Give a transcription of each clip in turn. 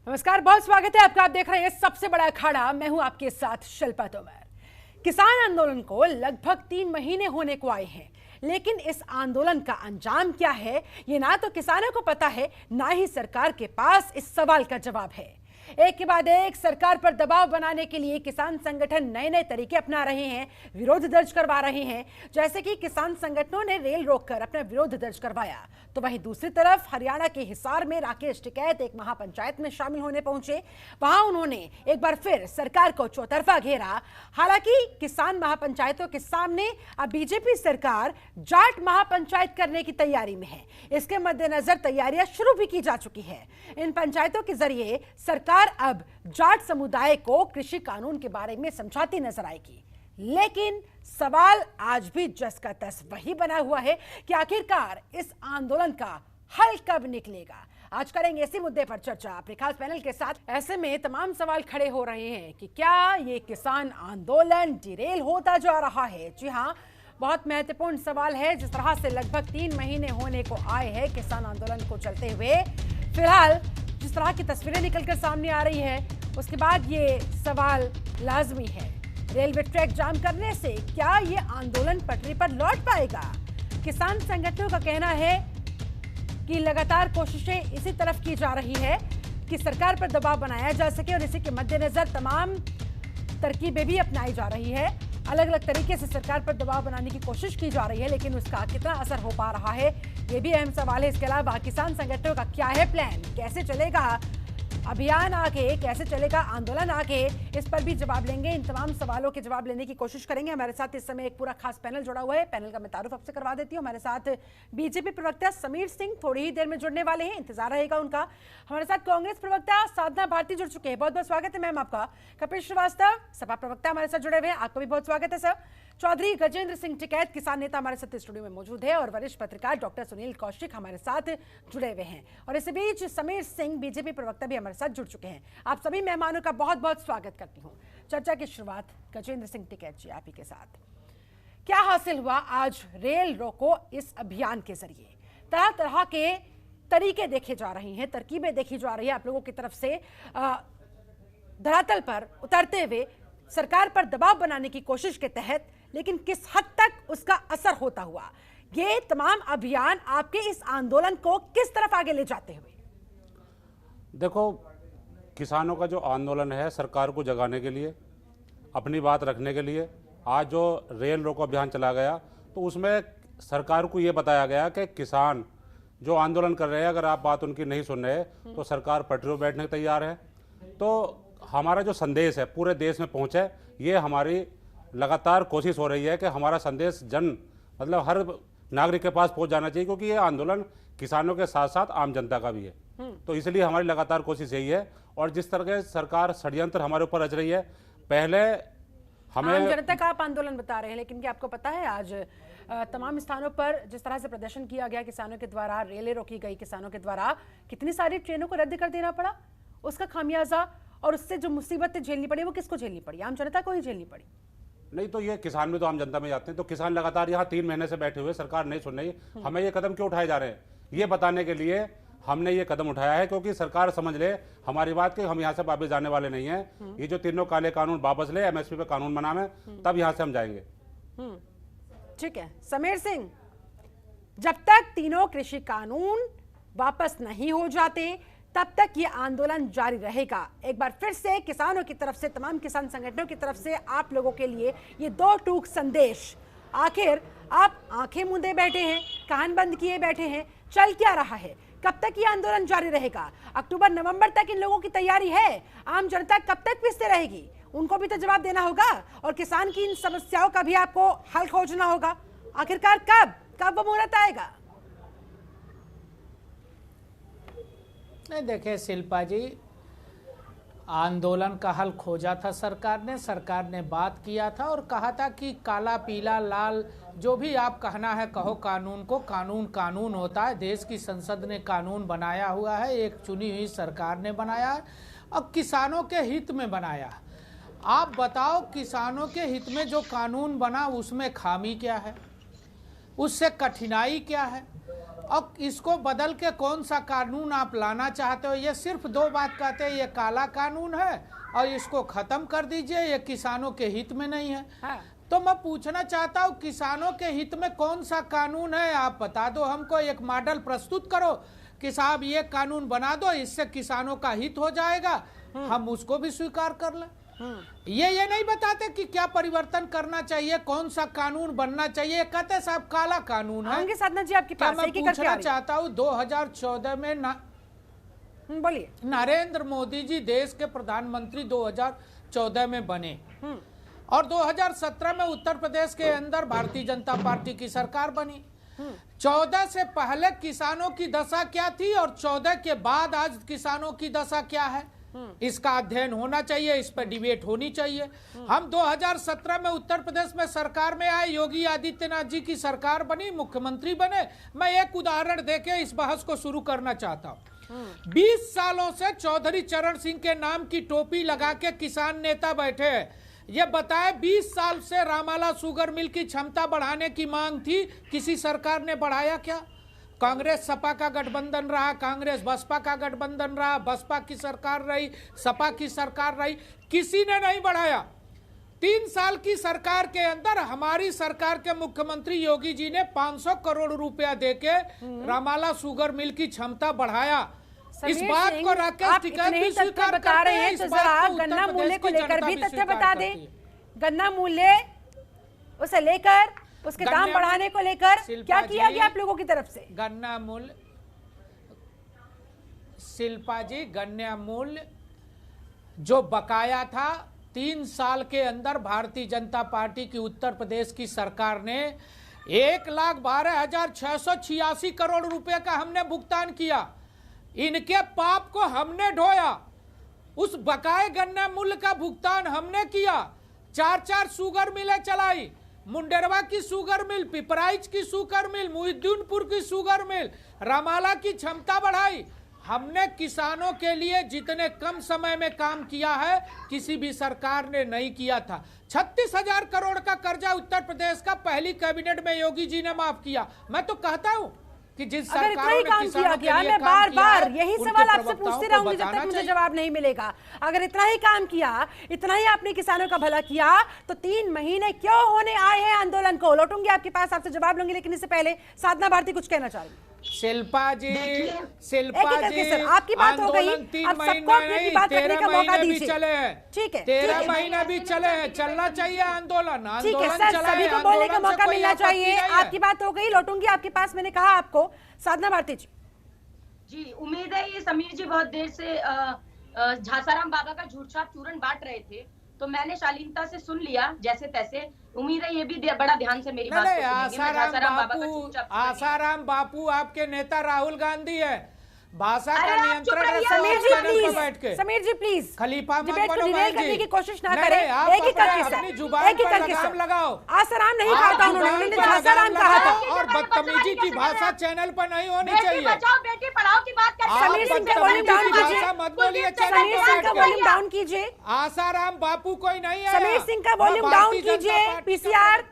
नमस्कार, बहुत स्वागत है आपका। आप देख रहे हैं सबसे बड़ा अखाड़ा। मैं हूं आपके साथ शिल्पा तोमर। किसान आंदोलन को लगभग 3 महीने होने को आए हैं, लेकिन इस आंदोलन का अंजाम क्या है ये ना तो किसानों को पता है, ना ही सरकार के पास इस सवाल का जवाब है। एक के बाद एक सरकार पर दबाव बनाने के लिए किसान संगठन नए नए तरीके अपना रहे हैं, विरोध दर्ज करवा रहे हैं। जैसे कि किसान संगठनों ने रेल रोककर अपना विरोध दर्ज करवाया, तो वहीं दूसरी तरफ हरियाणा के हिसार में राकेश टिकैत एक महापंचायत में शामिल होने पहुंचे। वहां उन्होंने एक बार फिर सरकार को चौतरफा घेरा। हालांकि किसान महापंचायतों के सामने अब बीजेपी सरकार जाट महापंचायत करने की तैयारी में है। इसके मद्देनजर तैयारियां शुरू भी की जा चुकी है। इन पंचायतों के जरिए सरकार अब जाट समुदाय को कृषि कानून के बारे में समझाती नजर आएगी। लेकिन सवाल आज भी जस का तस वही बना हुआ है कि आखिरकार इस आंदोलन का हल कब निकलेगा। आज करेंगे इसी मुद्दे पर चर्चा अपने खास पैनल के साथ। ऐसे में तमाम सवाल खड़े हो रहे हैं कि क्या ये किसान आंदोलन डिरेल होता जा रहा है। जी हाँ, बहुत महत्वपूर्ण सवाल है। जिस तरह से लगभग 3 महीने होने को आए हैं किसान आंदोलन को चलते हुए, फिलहाल जिस तरह की तस्वीरें निकलकर सामने आ रही है, उसके बाद ये सवाल लाजमी है, रेलवे ट्रैक जाम करने से क्या ये आंदोलन पटरी पर लौट पाएगा। किसान संगठनों का कहना है कि लगातार कोशिशें इसी तरफ की जा रही है कि सरकार पर दबाव बनाया जा सके, और इसी के मद्देनजर तमाम तरकीबें भी अपनाई जा रही है। अलग अलग तरीके से सरकार पर दबाव बनाने की कोशिश की जा रही है, लेकिन उसका कितना असर हो पा रहा है ये भी अहम सवाल है। इसके अलावा किसान संगठनों का क्या है प्लान, कैसे चलेगा अभियान आगे, कैसे चलेगा आंदोलन आगे, इस पर भी जवाब लेंगे। इन तमाम सवालों के जवाब लेने की कोशिश करेंगे। हमारे साथ इस समय एक पूरा खास पैनल जुड़ा हुआ है। पैनल का मैं तारुफ आपसे करवा देती हूँ। हमारे साथ बीजेपी प्रवक्ता समीर सिंह थोड़ी ही देर में जुड़ने वाले हैं, इंतजार रहेगा उनका। हमारे साथ कांग्रेस प्रवक्ता साधना भारती जुड़ चुके हैं। बहुत बहुत स्वागत है मैम आपका। कपिल श्रीवास्तव सपा प्रवक्ता हमारे साथ जुड़े हुए हैं, आपका भी बहुत स्वागत है सर। चौधरी गजेंद्र सिंह टिकैत किसान नेता हमारे साथ स्टूडियो में मौजूद है, और वरिष्ठ पत्रकार डॉक्टर सुनील कौशिक हमारे साथ जुड़े हुए हैं। और इसी बीच समीर सिंह बीजेपी प्रवक्ता भी हमारे साथ जुड़ चुके हैं। आप सभी मेहमानों का बहुत बहुत स्वागत करती हूँ। चर्चा की शुरुआत गजेंद्र सिंह टिकैत जी आप ही के साथ। क्या हासिल हुआ आज रेल रोको इस अभियान के जरिए? तरह तरह के तरीके देखे जा रहे हैं, तरकीबें देखी जा रही है आप लोगों की तरफ से, धरातल पर उतरते हुए सरकार पर दबाव बनाने की कोशिश के तहत, लेकिन किस हद तक उसका असर होता हुआ, ये तमाम अभियान आपके इस आंदोलन को किस तरफ आगे ले जाते हुए? देखो, किसानों का जो आंदोलन है सरकार को जगाने के लिए, अपनी बात रखने के लिए, आज जो रेल रोको अभियान चला गया तो उसमें सरकार को ये बताया गया कि किसान जो आंदोलन कर रहे हैं, अगर आप बात उनकी नहीं सुन रहे तो सरकार पटरियों पर बैठने को तैयार है। तो हमारा जो संदेश है पूरे देश में पहुँचे, ये हमारी लगातार कोशिश हो रही है कि हमारा संदेश मतलब हर नागरिक के पास पहुंच जाना चाहिए, क्योंकि ये आंदोलन किसानों के साथ साथ आम जनता का भी है। तो इसलिए हमारी लगातार कोशिश यही है। और जिस तरह के सरकार षड्यंत्र हमारे ऊपर रच रही है, पहले हमें आम जनता का आप आंदोलन बता रहे हैं, लेकिन क्या आपको पता है आज तमाम स्थानों पर जिस तरह से प्रदर्शन किया गया किसानों के द्वारा, रेलें रोकी गई किसानों के द्वारा, कितनी सारी ट्रेनों को रद्द कर देना पड़ा, उसका खामियाजा और उससे जो मुसीबतें झेलनी पड़ी वो किसको झेलनी पड़ी? आम जनता को ही झेलनी पड़ी। नहीं तो ये किसान में तो आम जनता में जाते हैं। तो किसान लगातार यहाँ 3 महीने से बैठे हुए, सरकार नहीं सुन रही। हमें ये कदम क्यों उठाए जा रहे हैं, ये बताने के लिए हमने ये कदम उठाया है, क्योंकि सरकार समझ ले हमारी बात कि हम यहाँ से वापस जाने वाले नहीं हैं। ये जो तीनों काले कानून वापस ले, एमएसपी पे कानून बनावे, तब यहाँ से हम जाएंगे। ठीक है समीर सिंह, जब तक तीनों कृषि कानून वापस नहीं हो जाते तब तक ये आंदोलन जारी रहेगा। एक बार फिर से किसानों की तरफ से, तमाम किसान संगठनों की तरफ से आप लोगों के लिए ये 2 टूक संदेश। आखिर आप आंखें मूंदे बैठे हैं, कान बंद किए बैठे हैं, चल क्या रहा है? कब तक ये आंदोलन जारी रहेगा? अक्टूबर नवंबर तक इन लोगों की तैयारी है। आम जनता कब तक पिसते रहेगी? उनको भी तो जवाब देना होगा, और किसान की इन समस्याओं का भी आपको हल खोजना होगा। आखिरकार कब वो मुहूर्त आएगा? नहीं, देखिए शिल्पा जी, आंदोलन का हल खोजा था सरकार ने बात किया था और कहा था कि काला पीला लाल जो भी आप कहना है कहो, कानून को कानून होता है। देश की संसद ने कानून बनाया हुआ है, एक चुनी हुई सरकार ने बनाया है और किसानों के हित में बनाया। आप बताओ, किसानों के हित में जो कानून बना उसमें खामी क्या है, उससे कठिनाई क्या है? और इसको बदल के कौन सा कानून आप लाना चाहते हो? ये सिर्फ दो बात कहते हैं, ये काला कानून है और इसको खत्म कर दीजिए, ये किसानों के हित में नहीं है। हाँ। तो मैं पूछना चाहता हूँ, किसानों के हित में कौन सा कानून है? आप बता दो हमको, एक मॉडल प्रस्तुत करो कि साहब ये कानून बना दो, इससे किसानों का हित हो जाएगा, हम उसको भी स्वीकार कर लें। ये नहीं बताते कि क्या परिवर्तन करना चाहिए, कौन सा कानून बनना चाहिए, कहते साहब काला कानून है। साधना जी आपके पास मैं पूछना चाहता हूँ, 2014 में बोलिए, नरेंद्र मोदी जी देश के प्रधानमंत्री 2014 में बने और 2017 में उत्तर प्रदेश के अंदर भारतीय जनता पार्टी की सरकार बनी। 14 से पहले किसानों की दशा क्या थी और 14 के बाद आज किसानों की दशा क्या है, इसका अध्ययन होना चाहिए, इस पर डिबेट होनी चाहिए। हम 2017 में उत्तर प्रदेश में सरकार में आए, योगी आदित्यनाथ जी की सरकार बनी, मुख्यमंत्री बने। मैं एक उदाहरण देके इस बहस को शुरू करना चाहता हूँ। 20 सालों से चौधरी चरण सिंह के नाम की टोपी लगा के किसान नेता बैठे हैं। ये बताए 20 साल से रामाला शुगर मिल की क्षमता बढ़ाने की मांग थी, किसी सरकार ने बढ़ाया क्या? कांग्रेस सपा का गठबंधन रहा, कांग्रेस बसपा का गठबंधन रहा, बसपा की सरकार रही, सपा की सरकार रही, किसी ने नहीं बढ़ाया। 3 साल की सरकार के अंदर हमारी सरकार के मुख्यमंत्री योगी जी ने 500 करोड़ रुपया देके रामाला शुगर मिल की क्षमता बढ़ाया। इस बात को राकेश टिकैत भी स्वीकार बता रहे हैं, तो जरा गन्ना मूल्य को लेकर भी तथ्य बता दें। गन्ना मूल्य उसे लेकर, उसके दाम बढ़ाने को लेकर क्या किया गया आप लोगों की तरफ से? गन्ना मूल्य, शिल्पा जी, गन्ना मूल्य जो बकाया था 3 साल के अंदर भारतीय जनता पार्टी की उत्तर प्रदेश की सरकार ने 1,12,686 करोड़ रुपए का हमने भुगतान किया। इनके पाप को हमने ढोया, उस बकाए गन्ना मूल्य का भुगतान हमने किया। 4 शुगर मिलें चलाई, मुंडेरवा की शुगर मिल, पिपराइच की शुगर मिल, मुहिद्दीनपुर की शुगर मिल, रामाला की क्षमता बढ़ाई। हमने किसानों के लिए जितने कम समय में काम किया है किसी भी सरकार ने नहीं किया था। 36,000 करोड़ का कर्जा उत्तर प्रदेश का पहली कैबिनेट में योगी जी ने माफ किया। मैं तो कहता हूं कि जिस सरकार ने किसानों के लिए मैं बार बार यही सवाल आपसे पूछती रहूंगी जब तक मुझे जवाब नहीं मिलेगा। अगर इतना ही काम किया, इतना ही आपने किसानों का भला किया, तो 3 महीने क्यों होने आए हैं आंदोलन को? लौटूंगी आपके पास, आपसे जवाब लूंगी, लेकिन इससे पहले साधना भारती कुछ कहना चाह रही है। शिल्पा जी, आपकी बात हो गई, अब सबको अपनी बात रखने का मौका दीजिए। ठीक है, 13 महीने भी चले, चलना चाहिए आंदोलन। ठीक है सर, सभी को बोलने का मौका मिलना चाहिए। आपकी बात हो गई, लौटूंगी आपके पास। मैंने कहा आपको, साधना भारती जी, उम्मीद है ये समीर जी बहुत देर से झासाराम बाबा का झूठ छाप चूरन बांट रहे थे, तो मैंने शालीनता से सुन लिया जैसे तैसे। उम्मीद है ये भी बड़ा ध्यान से मेरी बात को सुनेंगे। आसाराम बापू आपके नेता राहुल गांधी है, भाषा का नियंत्रण। समीर जी प्लीज खलीफा करने की कोशिश ना करें। एक ही करके लगाओ। आसाराम नहीं कहा था उन्होंने, झासाराम कहा था। और बदतमीजी की भाषा चैनल पर नहीं होनी चाहिए। बेटी पढ़ाओ की बात करते हैं। समीर सिंह का वॉल्यूम डाउन कीजिए, मत बोलिए। समीर सिंह का वॉल्यूम डाउन कीजिए। आसाराम बापू कोई नहीं है। समीर सिंह का वॉल्यूम डाउन कीजिए। पीसीआर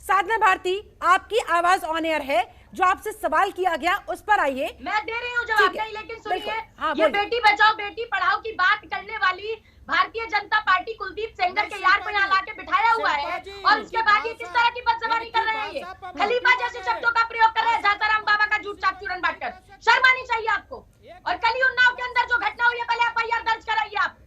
साधना भारती, आपकी आवाज ऑन एयर है, जो आपसे सवाल किया गया उस पर आइए। मैं दे रही हूँ जवाब नहीं, लेकिन सुनिए, ये बेटी बचाओ बेटी पढ़ाओ की बात करने वाली भारतीय जनता पार्टी कुलदीप सेंगर के यार को यहाँ लाके बिठाया हुआ है, और उसके बाद ये किस तरह की बदजबानी कर रहे हैं। ये खलीफा जैसे शब्दों का प्रयोग कर रहे हैं झासाराम बाबा का झूठ छाप चूरन बांटकर। शर्म आनी चाहिए आपको। और कल ही उन्नाव के अंदर जो घटना हुई है, पहले FIR दर्ज कराइए। आप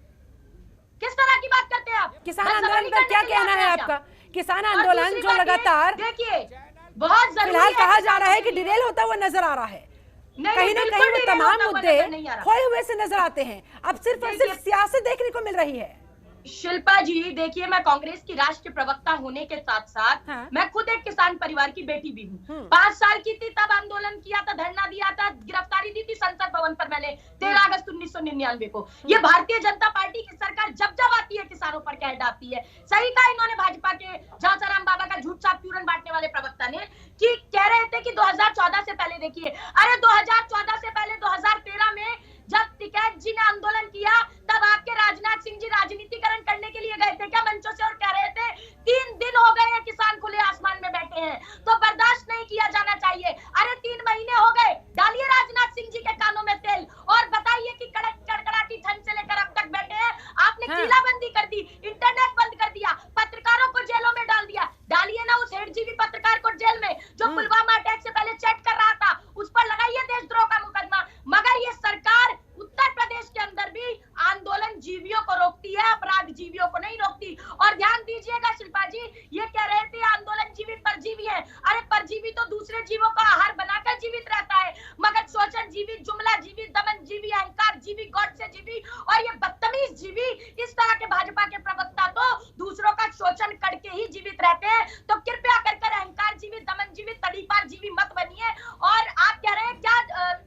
किस तरह की बात करते हैं आप? किसान आंदोलन पर क्या कहना है आपका? किसान आंदोलन जो लगातार देखिए बहुत फिलहाल कहा जा रहा है कि डिरेल होता हुआ नजर आ रहा है, कहीं ना कहीं वो तमाम मुद्दे खोए हुए से नजर आते हैं। अब सिर्फ और सिर्फ सियासत देखने को मिल रही है। शिल्पा जी देखिए, मैं कांग्रेस की राष्ट्रीय प्रवक्ता होने के साथ साथ मैं खुद एक किसान परिवार की बेटी भी हूँ। 5 साल की थी तब आंदोलन किया था, धरना दिया था, गिरफ्तारी दी थी संसद भवन पर मैंने 13 अगस्त 1999 को। ये भारतीय जनता पार्टी की सरकार जब जब आती है किसानों पर कहर डालती है। सही कहा इन्होंने भाजपा के झासाराम बाबा का झूठ छाप चूरन बांटने वाले प्रवक्ता ने, कि कह रहे थे कि 2014 से पहले देखिए। अरे 2014 से पहले 2013 में जब टिकैत जी ने आंदोलन किया, तब आपके राजनाथ सिंह जी राजनीतिकरण करने के लिए गए थे क्या मंचों से, और कह रहे थे 3 दिन हो गए हैं किसान खुले आसमान में बैठे हैं, तो बर्दाश्त नहीं किया जाना चाहिए। अरे 3 महीने जीवी और ये बदतमीज जीवी, इस तरह के भाजपा के प्रवक्ता तो दूसरों का शोषण करके ही जीवित रहते हैं। तो कृपया कर अहंकार जीवी, दमन जीवी, तड़ीपार जीवी मत बनिए। और आप कह रहे हैं क्या,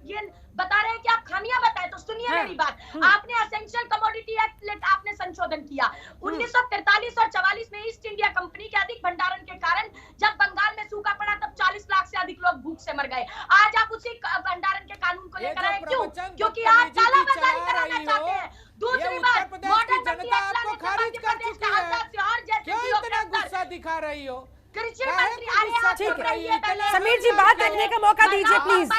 ये बता रहे हैं कि आप खामियां बताएं, तो सुनिए मेरी बात। आपने एसेंशियल कमोडिटी एक्ट आपने संशोधन किया 1943 और 44 में ईस्ट इंडिया कंपनी के अधिक भंडारण के कारण जब बंगाल में सूखा पड़ा तब 40 लाख से अधिक लोग भूख से मर गए। आज आप उसी भंडारण के कानून को लेकर आए, क्यों? क्योंकि आप कालाबाजारी कराना चाहते हैं। दूसरी बात, मॉडर्न जनता आपको खारिज कर चुकी है, क्यों इतना गुस्सा दिखा रही हो? समीर जी बात रखने का मौका दीजिए प्लीज।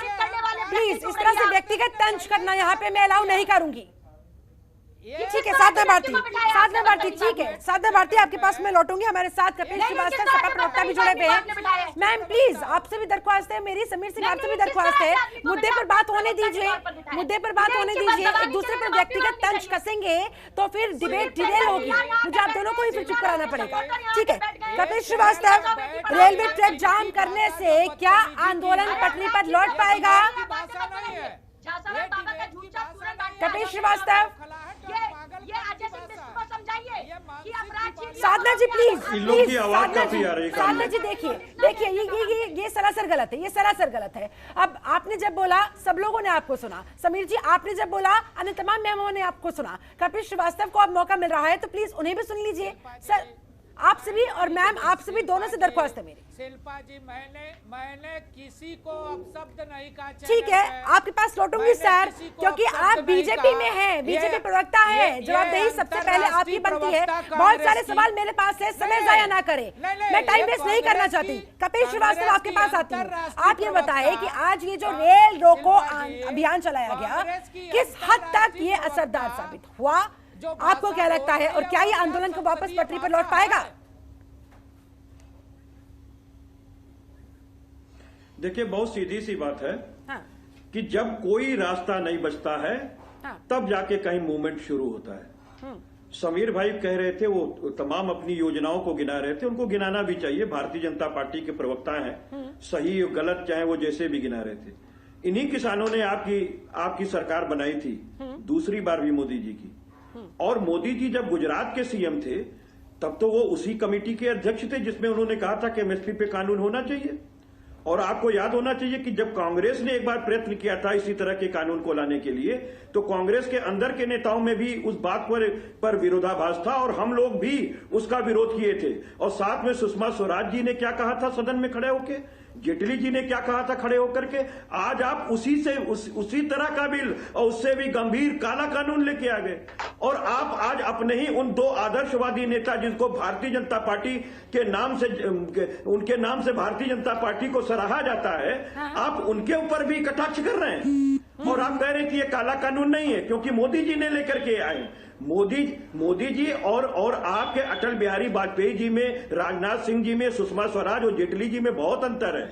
प्लीज इस तरह से व्यक्तिगत तंज करना यहाँ पे मैं अलाउ नहीं करूंगी। ठीक है साधना भारती, ठीक है साधना भारती, आपके पास मैं लौटूंगी। हमारे साथ कपिल श्रीवास्तव सपा प्रवक्ता भी जुड़े हुए हैं। मैम प्लीज आपसे भी दरख्वास्त है मेरी, समीर सिंह आपसे भी दरख्वास्त है, मुद्दे पर बात होने दीजिए, मुद्दे पर बात होने दीजिए। एक दूसरे पर व्यक्तिगत तंज कसेंगे तो फिर डिबेट डिटेल होगी, मुझे आप दोनों को ही फिर चुप कराना पड़ेगा। ठीक है कपिल श्रीवास्तव, रेलवे ट्रैक जाम करने से क्या आंदोलन पटरी पर लौट पाएगा? कपिल श्रीवास्तव, साधना जी प्लीज, साधना जी देखिए ये सरासर गलत है, ये सरासर गलत है। अब आपने जब बोला सब लोगों ने आपको सुना, समीर जी आपने जब बोला अन्य तमाम मेहमानों ने आपको सुना, कपिल श्रीवास्तव को अब मौका मिल रहा है तो प्लीज उन्हें भी सुन लीजिए। सर आपसे भी और मैम आपसे भी दोनों से दरख्वास्त है मेरी। शिल्पा जी मैंने किसी को अपशब्द नहीं कहा। ठीक है आपके पास लौटूंगी सर, क्योंकि आप बीजेपी में हैं, बीजेपी प्रवक्ता है, जवाबदेही सबसे पहले आपकी बनती है। बहुत सारे सवाल मेरे पास है, समय जाया ना करें, मैं टाइम वेस्ट नहीं करना चाहती। कपिल श्रीवास्तव आपके पास आती हूँ, आप ये बताएं कि आज ये जो रेल रोको अभियान चलाया गया किस हद तक ये असरदार साबित हुआ, आपको क्या लगता है, और क्या ये आंदोलन को वापस पटरी पर लौट पाएगा? देखिए बहुत सीधी सी बात है हाँ। कि जब कोई रास्ता नहीं बचता है तब जाके कहीं मूवमेंट शुरू होता है। समीर भाई कह रहे थे, वो तमाम अपनी योजनाओं को गिना रहे थे, उनको गिनाना भी चाहिए, भारतीय जनता पार्टी के प्रवक्ता हैं, सही गलत चाहे वो जैसे भी गिना रहे थे। इन्हीं किसानों ने आपकी सरकार बनाई थी दूसरी बार भी मोदी जी की, और मोदी जी जब गुजरात के सीएम थे तब तो वो उसी कमेटी के अध्यक्ष थे जिसमें उन्होंने कहा था कि एमएसपी पे कानून होना चाहिए। और आपको याद होना चाहिए कि जब कांग्रेस ने एक बार प्रयत्न किया था इसी तरह के कानून को लाने के लिए, तो कांग्रेस के अंदर के नेताओं में भी उस बात पर विरोधाभास था और हम लोग भी उसका विरोध किए थे। और साथ में सुषमा स्वराज जी ने क्या कहा था सदन में खड़े होकर, जेटली जी ने क्या कहा था खड़े होकर के, आज आप उसी तरह का बिल और उससे भी गंभीर काला कानून लेके आ गए। और आप आज अपने ही उन दो आदर्शवादी नेता जिनको भारतीय जनता पार्टी के नाम से, उनके नाम से भारतीय जनता पार्टी को सराहा जाता है, आप उनके ऊपर भी कटाक्ष कर रहे हैं। और आप कह रहे हैं कि ये काला कानून नहीं है क्योंकि मोदी जी ने लेकर के आए। मोदी जी और आपके अटल बिहारी वाजपेयी जी में, राजनाथ सिंह जी में, सुषमा स्वराज और जेटली जी में बहुत अंतर है।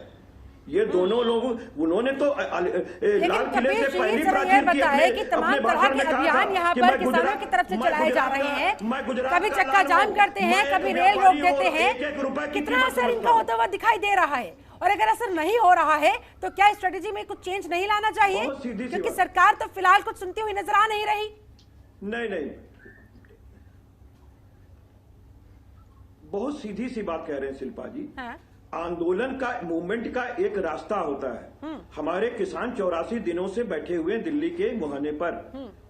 ये दोनों लोग, उन्होंने तो लाल किले से पहली प्राचीर की अपने भाषण में कहा था कि मैं किसानों की तरफ से चलाए जा रहे हैं, कभी चक्का जाम करते हैं, कभी रेल रोक देते हैं। कितना असर इनका होता हुआ दिखाई दे रहा है? और अगर असर नहीं हो रहा है तो क्या स्ट्रेटेजी में कुछ चेंज नहीं लाना चाहिए? क्योंकि सरकार तो फिलहाल कुछ सुनती हुई नजर आ नहीं रही। नहीं, बहुत सीधी सी बात कह रहे हैं शिल्पा जी। आंदोलन का, मूवमेंट का एक रास्ता होता है। हमारे किसान 84 दिनों से बैठे हुए दिल्ली के मुहाने पर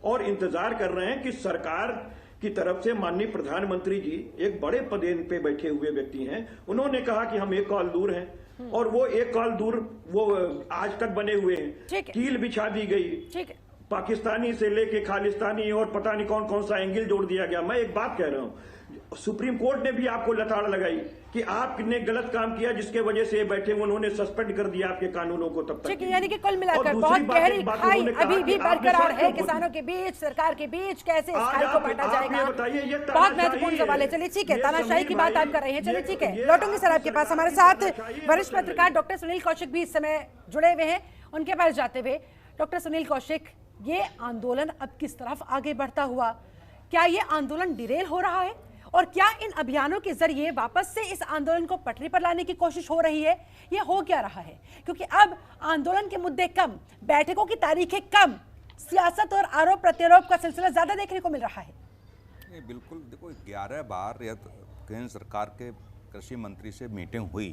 और इंतजार कर रहे हैं कि सरकार की तरफ से माननीय प्रधानमंत्री जी, एक बड़े पद पे बैठे हुए व्यक्ति हैं, उन्होंने कहा कि हम एक कॉल दूर हैं, और वो एक कॉल दूर वो आज तक बने हुए हैं। कील बिछा दी गई, पाकिस्तानी से लेके खालिस्तानी और पता नहीं कौन कौन सा एंगल जोड़ दिया गया। मैं एक बात कह रहा हूं, सुप्रीम कोर्ट ने भी आपको लताड़ लगाई कि आपने गलत काम किया जिसके वजह से बैठे, उन्होंने सस्पेंड कर दिया आपके कानूनों को। तब तक यानी कि कुल मिलाकर बहुत गहरी खाई अभी भी बरकरार है किसानों के बीच, सरकार के बीच। कैसे इस खाई को बांटा जाएगा, बहुत महत्वपूर्ण सवाल है। चलिए ठीक है, तानाशाही की बात आप कर रहे हैं, चलिए ठीक है, लौटूंगी सर आपके पास। हमारे साथ वरिष्ठ पत्रकार डॉक्टर सुनील कौशिक भी इस समय जुड़े हुए हैं, उनके पास जाते हुए। डॉक्टर सुनील कौशिक, ये आंदोलन अब किस तरफ आगे बढ़ता हुआ, क्या ये आंदोलन डिरेल हो रहा है, और क्या इन अभियानों के जरिए वापस से इस आंदोलन को पटरी पर लाने की कोशिश हो रही है? ये हो क्या रहा है? क्योंकि अब आंदोलन के मुद्दे कम, बैठकों की तारीखें कम, सियासत और आरोप प्रत्यारोप का सिलसिला ज्यादा देखने को मिल रहा है? ये बिल्कुल देखो, 11 बार केंद्र सरकार के कृषि मंत्री से मीटिंग हुई,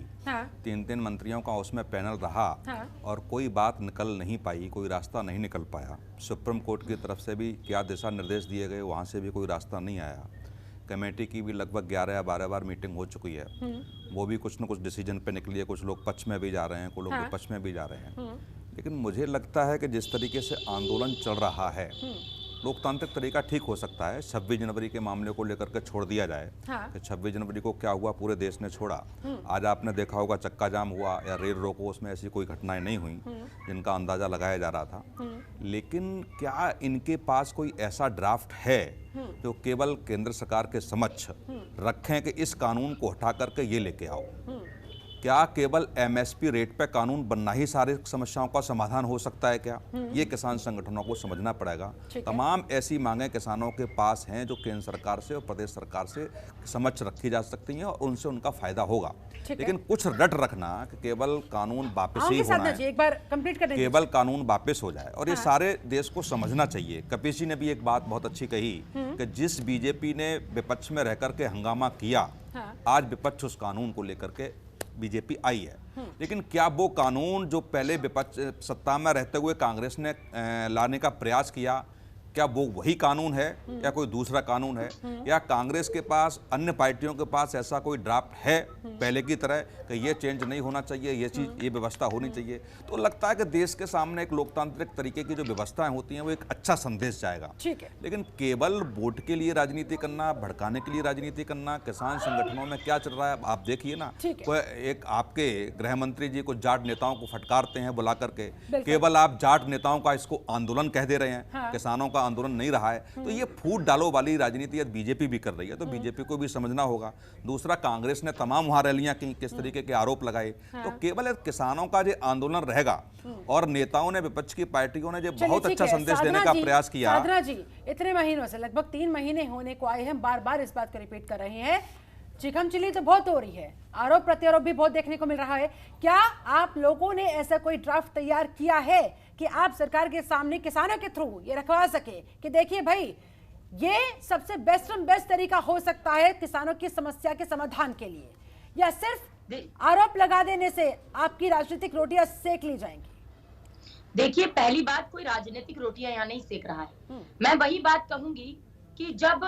3 मंत्रियों का उसमें पैनल रहा, और कोई बात निकल नहीं पाई, कोई रास्ता नहीं निकल पाया। सुप्रीम कोर्ट की तरफ से भी क्या दिशा निर्देश दिए गए, वहाँ से भी कोई रास्ता नहीं आया। कमेटी की भी लगभग 11 या 12 बार मीटिंग हो चुकी है, वो भी कुछ न कुछ डिसीजन पे निकली है। कुछ लोग पक्ष में भी जा रहे हैं, कुछ लोग विपक्ष में भी जा रहे हैं। लेकिन मुझे लगता है कि जिस तरीके से आंदोलन चल रहा है, लोकतांत्रिक तरीका ठीक हो सकता है। 26 जनवरी के मामले को लेकर के छोड़ दिया जाए कि 26 जनवरी को क्या हुआ, पूरे देश ने छोड़ा। आज आपने देखा होगा चक्का जाम हुआ या रेल रोको, उसमें ऐसी कोई घटनाएं नहीं हुई जिनका अंदाजा लगाया जा रहा था। लेकिन क्या इनके पास कोई ऐसा ड्राफ्ट है जो केवल केंद्र सरकार के समक्ष रखें कि इस कानून को हटा करके ये लेके आओ? क्या केवल एमएसपी रेट पे कानून बनना ही सारी समस्याओं का समाधान हो सकता है क्या? ये किसान संगठनों को समझना पड़ेगा। तमाम ऐसी मांगें किसानों के पास हैं जो केंद्र सरकार से और प्रदेश सरकार से समक्ष रखी जा सकती हैं और उनसे उनका फायदा होगा। लेकिन कुछ रट रखना कि केवल कानून वापस ही होना है, एक बार कंप्लीट कर देंगे, केवल कानून वापस हो जाए, और ये सारे देश को समझना चाहिए। कपिल जी ने भी एक बात बहुत अच्छी कही कि जिस बीजेपी ने विपक्ष में रहकर के हंगामा किया, आज विपक्ष उस कानून को लेकर के बीजेपी आई है। लेकिन क्या वो कानून जो पहले विपक्ष सत्ता में रहते हुए कांग्रेस ने लाने का प्रयास किया, क्या वो वही कानून है या कोई दूसरा कानून है? या कांग्रेस के पास, अन्य पार्टियों के पास ऐसा कोई ड्राफ्ट है पहले की तरह कि ये चेंज नहीं होना चाहिए, ये चीज़, ये व्यवस्था होनी चाहिए? तो लगता है कि देश के सामने एक लोकतांत्रिक तरीके की जो व्यवस्थाएं होती हैं वो एक अच्छा संदेश जाएगा। ठीक है। लेकिन केवल वोट के लिए राजनीति करना, भड़काने के लिए राजनीति करना, किसान संगठनों में क्या चल रहा है आप देखिए ना। एक आपके गृह मंत्री जी को जाट नेताओं को फटकारते हैं बुला करके, केवल आप जाट नेताओं का इसको आंदोलन कह दे रहे हैं, किसानों का आंदोलन नहीं रहा है। तो ये फूट डालो वाली राजनीति बीजेपी भी कर रही है, तो बीजेपी को भी समझना होगा। दूसरा, कांग्रेस ने तमाम वहां रैलियां की, किस तरीके के आरोप लगाए। तो केवल किसानों का जो आंदोलन रहेगा, और नेताओं ने, विपक्ष की पार्टियों ने जो बहुत अच्छा संदेश देने का प्रयास किया। साधना जी, इतने महीनों से, लगभग 3 महीने होने को आए हैं, बार बार इस बात को रिपीट कर रहे हैं, चिकम चिली तो बहुत हो रही है, आरोप प्रत्यारोप भी बहुत देखने को मिल रहा है। क्या आप लोगों ने ऐसा कोई ड्राफ्ट तैयार किया है कि आप सरकार के सामने किसानों के थ्रू ये रखवा सके कि देखिए भाई, ये सबसे बेस्ट तरीका हो सकता है किसानों की समस्या के समाधान के लिए, या सिर्फ आरोप लगा देने से आपकी राजनीतिक रोटियां सेक ली जाएंगी? देखिए, पहली बात, कोई राजनीतिक रोटियां यहाँ नहीं सेक रहा है। मैं वही बात कहूंगी कि जब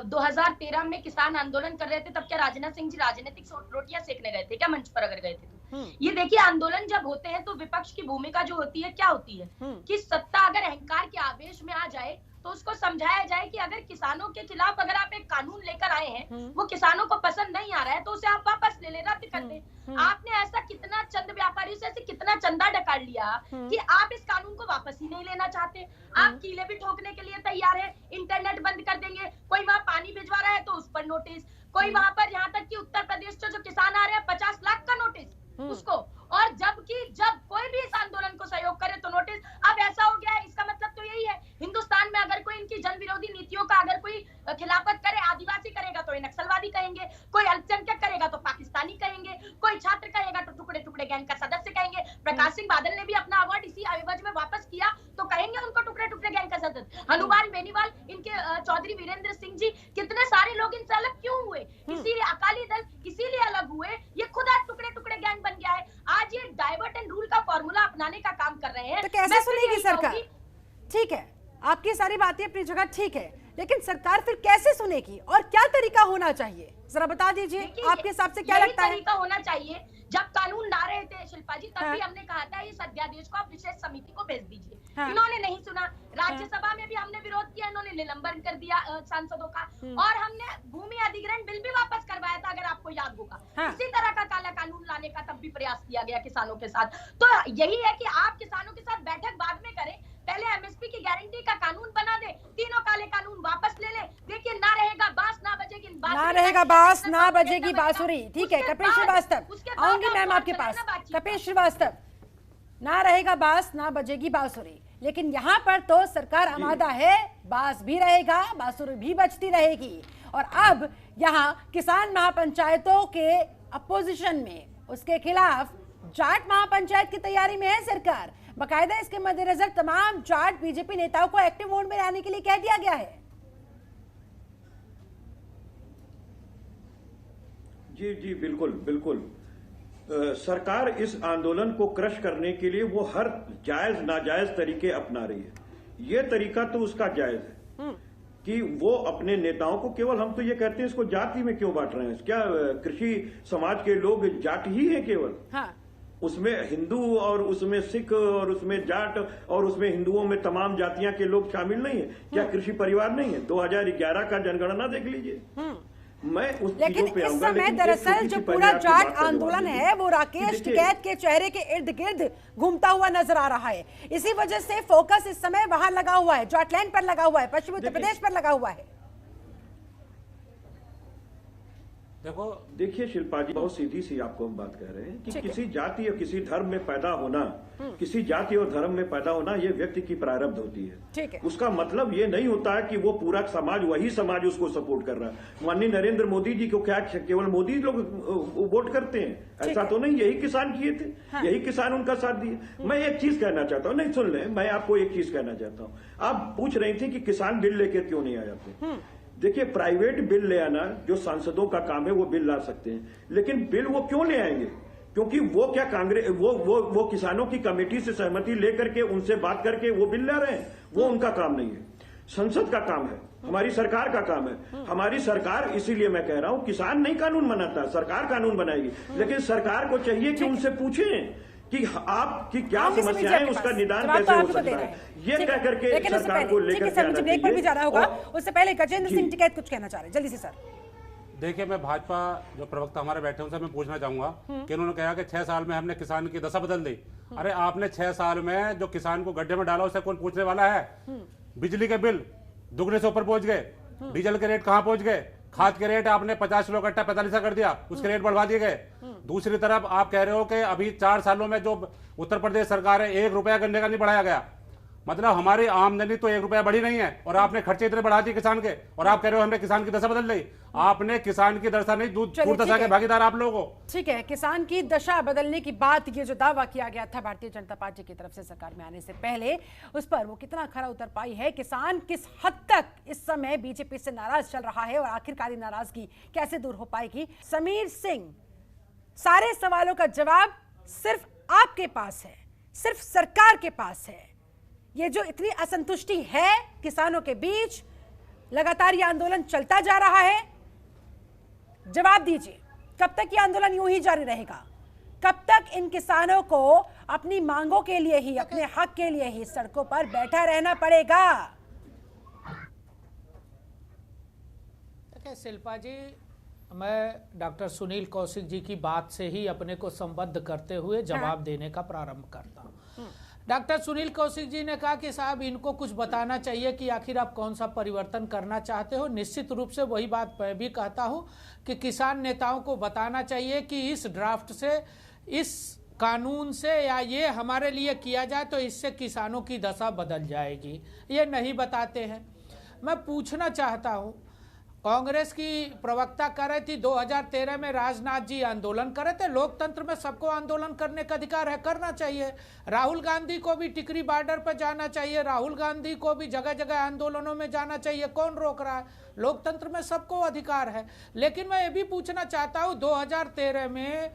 2013 में किसान आंदोलन कर रहे थे, तब क्या राजनाथ सिंह जी राजनीतिक रोटियां सेकने गए थे क्या मंच पर? अगर गए थे तो ये देखिए, आंदोलन जब होते हैं तो विपक्ष की भूमिका जो होती है क्या होती है कि सत्ता अगर अहंकार के आवेश में आ जाए तो उसको समझाया जाए कि अगर किसानों के खिलाफ अगर आप एक कानून लेकर आए हैं, वो किसानों को पसंद नहीं आ रहा है, तो उसे आप वापस ले ले, रद्द कर दे। आपने ऐसा कितना चंद व्यापारियों से कितना चंदा डकार लिया कि आप इस कानून को वापस ही नहीं लेना चाहते। आप कीले भी ठोकने के लिए तैयार है, इंटरनेट बंद कर देंगे, कोई वहां पानी भिजवा रहा है तो उस पर नोटिस, कोई वहां पर, यहाँ तक कि उत्तर प्रदेश से जो किसान आ रहे हैं 50 लाख का नोटिस उसको, और जबकि जब कोई भी इस आंदोलन को सहयोग करे तो नोटिस। अब ऐसा हो गया है, इसका मतलब तो यही है, हिंदुस्तान में अगर कोई इनकी जन विरोधी नीतियों का अगर कोई खिलाफत करे, आदिवासी करेगा तो ये नक्सलवादी कहेंगे, कोई अल्पसंख्यक करेगा तो पाकिस्तानी कहेंगे, कोई छात्र कहेगा तो टुकड़े टुकड़े गैंग का सदस्य कहेंगे। प्रकाश सिंह बादल ने भी अपना अवार्ड इसी एवज में वापस किया तो कहेंगे उनको टुकड़े टुकड़े गैंग का सदस्य। हनुमान बेनीवाल, इनके चौधरी वीरेंद्र सिंह जी, कितने सारे लोग इनसे अलग क्यों हुए? इसीलिए अकाली दल इसीलिए अलग हुए, ये खुद आज टुकड़े टुकड़े गैंग बन गया है। आज ये डाइवर्ट एंड रूल का फॉर्मूला अपनाने का काम कर रहे हैं। तो कैसे सुनेगी सरकार? ठीक है, आपकी सारी बातें अपनी जगह ठीक है, लेकिन सरकार फिर कैसे सुनेगी और क्या तरीका होना चाहिए, जरा बता दीजिए, आपके हिसाब से क्या लगता है? तरीका होना चाहिए, जब कानून ला रहे थे शिल्पा जी, तब भी हमने कहा था इस अध्यादेश को आप विशेष समिति को भेज दीजिए। इन्होंने नहीं सुना, राज्यसभा में भी हमने विरोध किया, इन्होंने निलंबन कर दिया सांसदों का, और हमने भूमि अधिग्रहण बिल भी वापस करवाया था, अगर आपको याद होगा। इसी तरह का काला कानून लाने का तब भी प्रयास किया गया किसानों के साथ। तो यही है कि आप किसानों के साथ बैठक बाद में करें, पहले एमएसपी की गारंटी का कानून बना दे, तीनों काले कानून वापस ले ले। देखिए, ना रहेगा बांस ना बजेगी बांसुरी, ना रहेगा बांस ना बजेगी बांसुरी। ठीक है, कपिल श्रीवास्तव, आऊंगी मैम आपके पास। कपिल श्रीवास्तव, ना रहेगा बांस ना बजेगी बांसुरी, लेकिन यहाँ पर तो सरकार आमादा है, बांस भी रहेगा, बांसुरी भी बजती रहेगी। और अब यहाँ किसान महापंचायतों के अपोजिशन में, उसके खिलाफ जाट महापंचायत की तैयारी में है सरकार। बाकायदा इसके मद्देनजर तमाम जाट बीजेपी नेताओं को एक्टिव मोड में रहने के लिए कह दिया गया है। जी जी बिल्कुल बिल्कुल। सरकार इस आंदोलन को क्रश करने के लिए वो हर जायज नाजायज तरीके अपना रही है। ये तरीका तो उसका जायज है कि वो अपने नेताओं को, केवल हम तो ये कहते हैं इसको जाति में क्यों बांट रहे हैं? क्या कृषि समाज के लोग जाट ही हैं केवल? हाँ। उसमें हिंदू और उसमें सिख और उसमें जाट और उसमें हिंदुओं में तमाम जातियां के लोग शामिल नहीं है? क्या कृषि परिवार नहीं है? 2011 का जनगणना देख लीजिए। मैं उस लेकिन इस समय दरअसल जो पूरा जाट आंदोलन है वो राकेश टिकैत के चेहरे के इर्द गिर्द घूमता हुआ नजर आ रहा है। इसी वजह से फोकस इस समय वहां लगा हुआ है, जाटलैंड पर लगा हुआ है, पश्चिमी उत्तर प्रदेश पर लगा हुआ है। देखिए शिल्पा जी, बहुत सीधी सी आपको हम बात कह रहे हैं कि किसी जाति और किसी धर्म में पैदा होना, किसी जाति और धर्म में पैदा होना ये व्यक्ति की प्रारब्ध होती है। ठीक है। उसका मतलब ये नहीं होता है कि वो पूरा समाज, वही समाज उसको सपोर्ट कर रहा है। माननीय नरेंद्र मोदी जी को क्या केवल मोदी लोग वोट करते हैं? ऐसा तो नहीं, यही किसान किए थे। हाँ। यही किसान उनका साथ दिए। मैं एक चीज कहना चाहता हूँ, नहीं सुन ले, मैं आपको एक चीज कहना चाहता हूँ। आप पूछ रही थी कि किसान बिल लेकर क्यों नहीं आ जाते। देखिए, प्राइवेट बिल ले आना जो सांसदों का काम है, वो बिल ला सकते हैं, लेकिन बिल वो क्यों ले आएंगे? क्योंकि वो क्या कांग्रेस वो किसानों की कमेटी से सहमति लेकर के उनसे बात करके वो बिल ला रहे हैं? वो उनका काम नहीं है, संसद का काम है, हमारी सरकार का काम है। हमारी सरकार, इसीलिए मैं कह रहा हूं, किसान नहीं कानून बनाता, सरकार कानून बनाएगी। लेकिन सरकार को चाहिए कि उनसे पूछें कि आपकी क्या समस्याएं, उसका निदान कैसे हो सकता है। ये कह करके सरकार को लेकर के आना चाहिए। भी जाना होगा, उससे पहले गजेंद्र सिंह टिकैत कुछ कहना चाह रहे हैं, जल्दी से सर। देखिए, मैं भाजपा जो प्रवक्ता हमारे बैठे उनसे मैं पूछना चाहूंगा कि उन्होंने कहा कि 6 साल में हमने किसान की दशा बदल दी। अरे आपने 6 साल में जो किसान को गड्ढे में डाला उसे कौन पूछने वाला है? बिजली के बिल दुगने से ऊपर पहुंच गए, डीजल के रेट कहां पहुंच गए, खाद के रेट आपने 50 किलो कट्टा 45 कर दिया, उसके रेट बढ़वा दिए गए। दूसरी तरफ आप कह रहे हो कि अभी 4 सालों में जो उत्तर प्रदेश सरकार है 1 रुपया गन्ने का नहीं बढ़ाया गया। मतलब हमारी आमदनी तो 1 रुपया बढ़ी नहीं है और आपने खर्चे इतने बढ़ा दिए किसान के, और आप कह रहे हो हमने किसान की दशा बदल दी। आपने किसान की दशा नहीं, दुर्दशा के भागीदार आप लोगों को। ठीक है, किसान की दशा बदलने की बात, ये जो दावा किया गया था भारतीय जनता पार्टी की तरफ से सरकार में आने से पहले, उस पर वो कितना खरा उतर पाई है? किसान किस हद तक इस समय बीजेपी से नाराज चल रहा है और आखिरकार नाराजगी कैसे दूर हो पाएगी? समीर सिंह, सारे सवालों का जवाब सिर्फ आपके पास है, सिर्फ सरकार के पास है। ये जो इतनी असंतुष्टि है किसानों के बीच, लगातार ये आंदोलन चलता जा रहा है, जवाब दीजिए, कब तक ये आंदोलन यूं ही जारी रहेगा? कब तक इन किसानों को अपनी मांगों के लिए ही, अपने हक के लिए ही सड़कों पर बैठा रहना पड़ेगा? देखिए शिल्पा जी, मैं डॉक्टर सुनील कौशिक जी की बात से ही अपने को संबद्ध करते हुए जवाब देने का प्रारंभ करता हूं। डॉक्टर सुनील कौशिक जी ने कहा कि साहब इनको कुछ बताना चाहिए कि आखिर आप कौन सा परिवर्तन करना चाहते हो। निश्चित रूप से वही बात मैं भी कहता हूं कि किसान नेताओं को बताना चाहिए कि इस ड्राफ्ट से, इस कानून से, या ये हमारे लिए किया जाए तो इससे किसानों की दशा बदल जाएगी। ये नहीं बताते हैं। मैं पूछना चाहता हूं, कांग्रेस की प्रवक्ता कह रही थी 2013 में राजनाथ जी आंदोलन कर रहे थे। लोकतंत्र में सबको आंदोलन करने का अधिकार है, करना चाहिए। राहुल गांधी को भी टिकरी बॉर्डर पर जाना चाहिए, राहुल गांधी को भी जगह जगह आंदोलनों में जाना चाहिए। कौन रोक रहा है? लोकतंत्र में सबको अधिकार है। लेकिन मैं ये भी पूछना चाहता हूँ, 2013 में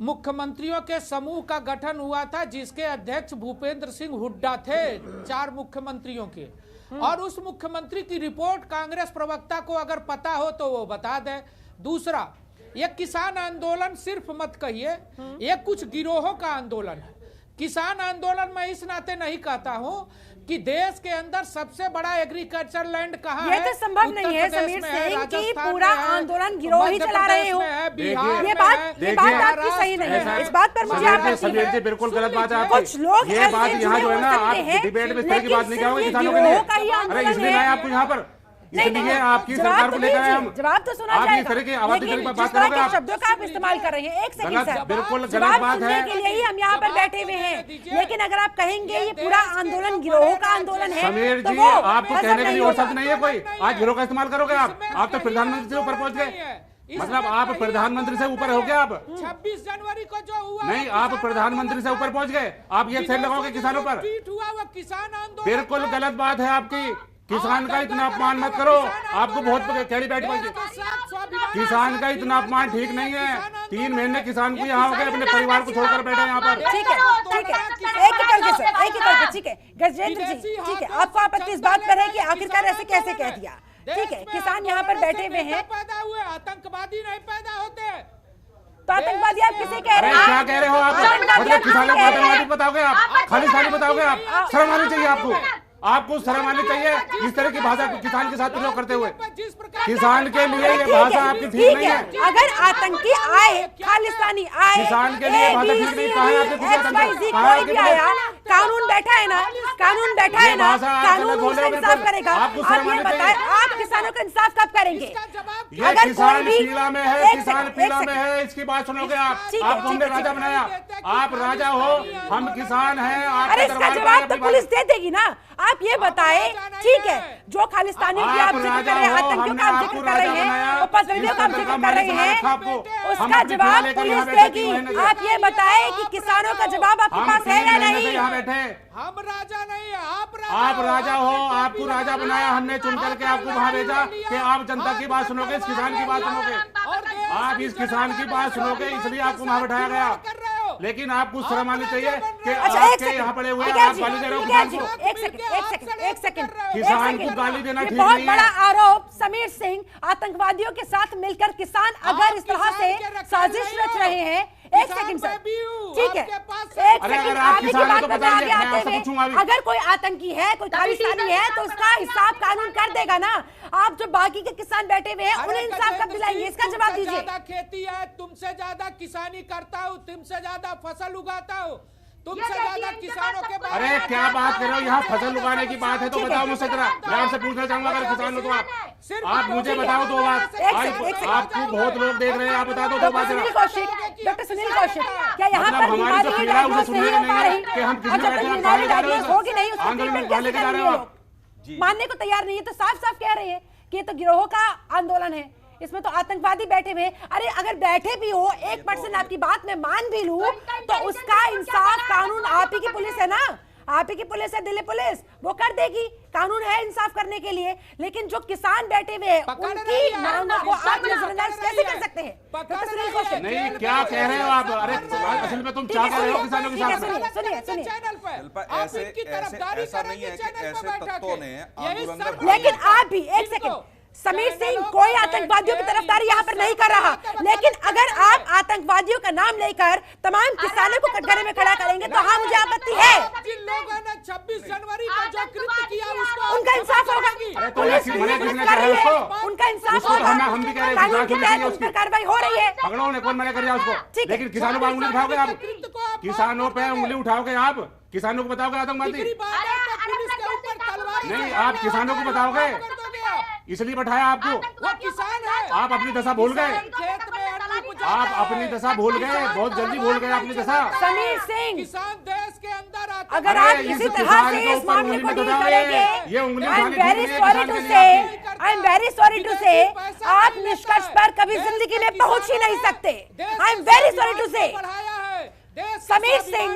मुख्यमंत्रियों के समूह का गठन हुआ था जिसके अध्यक्ष भूपेंद्र सिंह हुड्डा थे, 4 मुख्यमंत्रियों के। और उस मुख्यमंत्री की रिपोर्ट कांग्रेस प्रवक्ता को अगर पता हो तो वो बता दे। दूसरा, ये किसान आंदोलन सिर्फ मत कहिए, ये कुछ गिरोहों का आंदोलन है। किसान आंदोलन मैं इस नाते नहीं कहता हूं कि देश के अंदर सबसे बड़ा एग्रीकल्चर लैंड कहाँ है। ये तो संभव नहीं है समीर सिंह कि पूरा आंदोलन गिरोह ही चला रहे हो। ये बात आपकी सही नहीं है। इस बात पर मुझे समीर जी बिल्कुल गलत बात है। कुछ लोग ये बात यहाँ जो है ना, आप डिबेट में इस तरह की बात नहीं करोगे किसानों के लिए। अरे इसलिए मैं आपको यहाँ पर, इसलिए आपकी सरकार को लेकर हम जवाब तो सुना आप इस तरह की आवाज बात करोगे। आप शब्दों का आप इस्तेमाल कर रहे हैं। एक सेकंड सर, बिल्कुल गलत बात है। के लिए ही हम यहाँ पर बैठे हुए हैं। लेकिन अगर आप कहेंगे ये पूरा आंदोलन गिरोह का आंदोलन है, समीर जी आपको कहने के लिए और शब्द नहीं है कोई। आज गिरोह का इस्तेमाल करोगे आप तो प्रधानमंत्री से ऊपर पहुंच गए। मतलब आप प्रधानमंत्री से ऊपर हो गए आप? 26 जनवरी को जो हुआ नहीं, आप प्रधानमंत्री से ऊपर पहुंच गए, आप ये सेल लगाओगे किसानों पर? हुआ वो किसान आंदोलन, बिल्कुल गलत बात है आपकी। किसान का इतना अपमान मत करो, आपको बहुत कैली बैठ पाएगी। किसान का इतना अपमान ठीक नहीं है। 3 महीने किसान को यहाँ हो गए, अपने परिवार को छोड़कर बैठे यहाँ पर। ठीक है, एक ही करके सर, एक ही करके। ठीक है गजेंद्र जी, ठीक है, आपको आपत्ति इस बात पर है कि आखिरकार ऐसे कैसे कह दिया? ठीक है, किसान यहाँ पर बैठे हुए हैं, पैदा हुए, आतंकवादी नहीं पैदा होते। तो आतंकवादी आप किसे कह रहे हैं? क्या कह रहे हो आप? मतलब किसानों को आतंकवादी बताओगे आप? खालिस्तानी बताओगे आप? शर्म आनी चाहिए आपको, आपको शर्म आनी चाहिए इस तरह की भाषा किसान के साथ प्रयोग करते हुए। किसान के लिए ये भाषा आपकी ठीक नहीं है। अगर आतंकी आए, खालिस्तानी आए, किसान के लिए भाषा ठीक नहीं। कहाँ है आपके कोई भी आया, कानून बैठा है ना, कानून बैठा है ना, कानून उसका इंसाफ करेगा। आप ये बताएं, आप किसानों का इंसाफ कब करेंगे? ये किसान पीड़ा में है, किसान पीड़ा में है, इसकी बात सुनोगे आप? आपको हमने राजा बनाया, आप राजा हो, हम किसान हैं। अरे इसका जवाब तो पुलिस दे देगी ना। आप ये बताएं, ठीक है, जो खालिस्तानियों की आप जिक्र कर रहे हैं, आतंकियों का आप जिक्र कर रहे हैं, उपद्रवियों का आप जिक्र कर रहे हैं, उसका जवाब पुलिस देगी। आप ये बताएं कि किसानों का जवाब आपके पास है या नहीं? हम राजा नहीं है, आप राजा हो, आपको राजा बनाया हमने, चुन करके आपको वहां भेजा कि आप जनता की बात सुनोगे, इस किसान की बात सुनोगे, आप इस किसान की बात सुनोगे, इसलिए आपको वहां बैठाया गया। लेकिन आपको शर्म आनी चाहिए कि आपके यहाँ पड़े हुए आप गाली दे रहे हो किसान को। एक सेकंड, किसान को गाली देना ठीक बहुत नहीं बड़ा है। आरोप समीर सिंह, आतंकवादियों के साथ मिलकर किसान अगर इस तरह से साजिश रच रहे हैं। एक सेकंड सर, ठीक है, एक सेकंड, आगे की बात में आगे आते हुए, अगर कोई आतंकी है, कोई खालिस्तानी है, तो उसका हिसाब कानून कर देगा ना। आप जो बाकी के किसान बैठे हुए हैं, उन्हें इंसाफ कब दिलाएंगे? इसका जवाब दीजिए। ज्यादा खेती है, तुमसे ज्यादा किसानी करता हूँ, तुमसे ज्यादा फसल उगाता हूँ, तुमसे ज्यादा किसानों के बारे में। अरे क्या बात कर रहे हो? यहाँ फसल उगाने की बात है तो बताओ मुझसे जरा। मैं आपसे पूछना चाहूंगा, अगर किसान हो तो आप मुझे बताओ 2 बात। आपको बहुत लोग देख रहे हैं, आप बता दो 2 बात जरा। डॉक्टर सुनील कौशिक, क्या यहाँ पर हमारी जो पीड़ा है उसे सुनने नहीं है कि हम किसी होगी नहीं, मानने को तैयार नहीं है, तो साफ साफ कह रहे हैं कि ये तो गिरोह का आंदोलन है, इसमें तो आतंकवादी बैठे हुए। अरे अगर बैठे भी हो, 1% आपकी बात में मान भी लूं, तो उसका इंसाफ कानून, आप ही की पुलिस है ना, आप ही की पुलिस है, दिल्ली पुलिस, वो कर देगी। कानून है इंसाफ करने के लिए। लेकिन जो किसान बैठे हुए हैं, उनकी मांगों को आप नजरअंदाज कैसे कर सकते हैं? डॉक्टर सुनील कौशिक, नहीं, क्या कह रहे हो आप? अरे असल में तुम क्या कह रहे हो किसानों के साथ? सुनिए, ऐसा नहीं है कि ऐसे तत्वों ने आंदोलन में, लेकिन आप भी, एक सेकंड, समीर सिंह कोई आतंकवादियों की तरफदारी यहाँ पर नहीं कर रहा, लेकिन अगर आप आतंकवादियों का नाम लेकर तमाम किसानों को कटघरे में खड़ा करेंगे तो हाँ, मुझे आपत्ति है। जिन लोगों ने 26 जनवरी को जो कृत्य किया उनका इंसाफ होगा, पुलिस कर रही है, उनका इंसाफ होगा, कानून के तहत उस पर कार्रवाई हो रही है। पकड़ो ने कौन मना कर उसको, लेकिन किसानों पर उंगली उठाओगे आप? किसानों पे उंगली उठाओगे आप? किसानों को बताओगे आतंकवादी? नहीं, आप किसानों को बताओगे, इसलिए बैठाया आपको। वो किसान है, आप अपनी दशा भूल गए, आप अपनी दशा भूल गए, बहुत जल्दी भूल गए अपनी दशा। समीर सिंह, किसान देश के अंदर अगर आप किसी तरह से इस मामले को डील करेंगे, I am very sorry to say, आप निष्कर्ष पर कभी जिंदगी में पहुंच ही नहीं सकते। I am very sorry to say. Sameer Singh,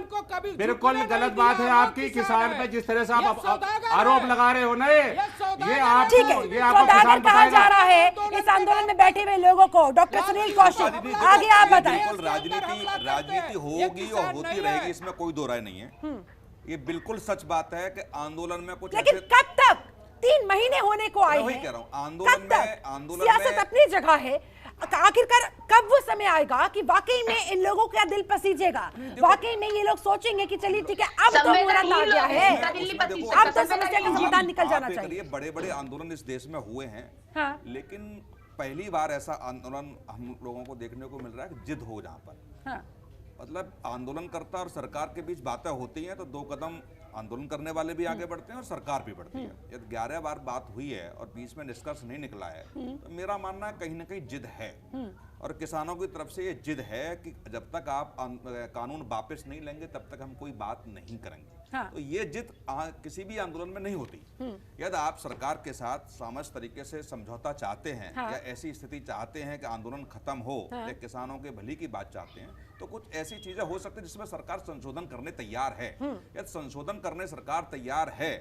बिल्कुल गलत बात है आपकी। किसान पे जिस तरह से आप आरोप लगा रहे हो ना, ये आप, ठीक है, सौदागर कहा जा रहा है इस आंदोलन में बैठे हुए लोगों को। डॉक्टर सुनील कौशिक, आगे आप बताएं। राजनीति होगी और होती रहेगी, इसमें कोई दो राय नहीं है। ये बिल्कुल सच बात है कि आंदोलन में कुछ, लेकिन कब तक? 3 महीने होने को आए हैं, कह रहा हूं, आंदोलन सियासत अपनी जगह है। आखिरकार कब वो समय आएगा कि वाकई में इन लोगों का दिल पसीजेगा, वाकई में ये लोग सोचेंगे कि चलिए ठीक है, अब तो मुहूर्त आ गया है, अब तो समस्या का समाधान निकल जाना चाहिए। बड़े बड़े आंदोलन इस देश में हुए हैं, हाँ। लेकिन पहली बार ऐसा आंदोलन हम लोगों को देखने को मिल रहा है कि जिद हो जहां पर, हाँ। मतलब आंदोलनकर्ता और सरकार के बीच बातें होती हैं तो 2 कदम आंदोलन करने वाले भी आगे बढ़ते हैं और सरकार भी बढ़ती है। यदि 11 बार बात हुई है और बीच में निष्कर्ष नहीं निकला है, तो मेरा मानना है कहीं ना कहीं जिद है, और किसानों की तरफ से ये जिद है कि जब तक आप कानून वापस नहीं लेंगे तब तक हम कोई बात नहीं करेंगे। तो ये जित किसी भी आंदोलन में नहीं होती। यदि आप सरकार के साथ सामंजस्य तरीके से समझौता चाहते हैं या ऐसी स्थिति चाहते हैं कि आंदोलन खत्म हो या किसानों के भली की बात चाहते हैं, तो कुछ ऐसी चीजें हो सकती है जिसमें सरकार संशोधन करने तैयार है। यदि संशोधन करने सरकार तैयार है,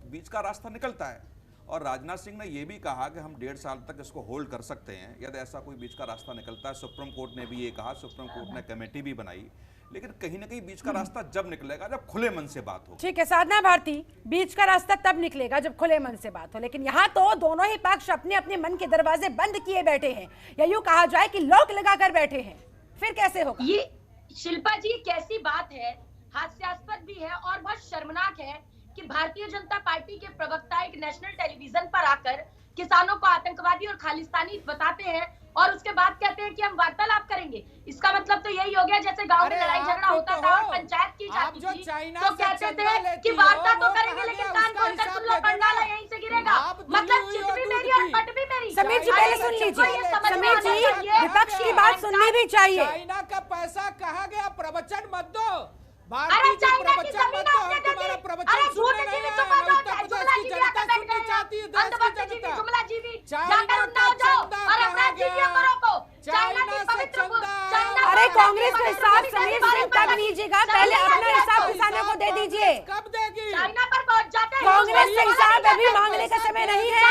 बीच का रास्ता निकलता है। और राजनाथ सिंह ने यह भी कहा कि हम 1.5 साल तक इसको होल्ड कर सकते हैं यदि ऐसा कोई बीच का रास्ता निकलता है। सुप्रीम कोर्ट ने भी ये कहा, सुप्रीम कोर्ट ने कमेटी भी बनाई, लेकिन कहीं ना कहीं बीच का रास्ता जब निकलेगा जब खुले मन से बात हो। ठीक है साधना भारती, बीच का रास्ता तब निकलेगा जब खुले मन से बात हो, लेकिन यहाँ तो दोनों ही पक्ष अपने अपने मन के दरवाजे बंद किए बैठे हैं, या यूं कहा जाए कि लॉक लगाकर बैठे हैं। फिर कैसे होगा? ये शिल्पा जी कैसी बात है, हास्यास्पद भी है और बहुत शर्मनाक है कि भारतीय जनता पार्टी के प्रवक्ता एक नेशनल टेलीविजन पर आकर किसानों को आतंकवादी और खालिस्तानी बताते हैं और उसके बाद कहते हैं कि हम वार्तालाप करेंगे। इसका मतलब तो यही हो गया जैसे गांव में लड़ाई झगड़ा होता था और पंचायत की जाती थी तो कहते थे कि वार्ता तो करेंगे लेकिन कान खोलकर सुन लो, पंडाला यहीं से गिरेगा। मतलब चित भी मेरी और पट भी मेरी। समीर जी पहले सुन लीजिए, समीर जी विपक्ष की बात सुननी भी चाहिए। चाइना का पैसा कहा गया, प्रवचन मत दो। अरे चाइना की जमीन आपने दे दी। अरे झूठ जीवी तुम जुमला जीवी आकर बैठ गए हो। अंधभक्त जीवी, जुमला जीवी, जाकर उन्नाव जाओ और अपना जीवी अमरों को चाइना की पवित्र अरे कांग्रेस का हिसाब समीर सिंह तक लीजिएगा, पहले अपना हिसाब किसानों को दे दीजिए। कब देगी? चाइना पर पहुंच जाते हैं। कांग्रेस का हिसाब अभी मांगने का समय नहीं है।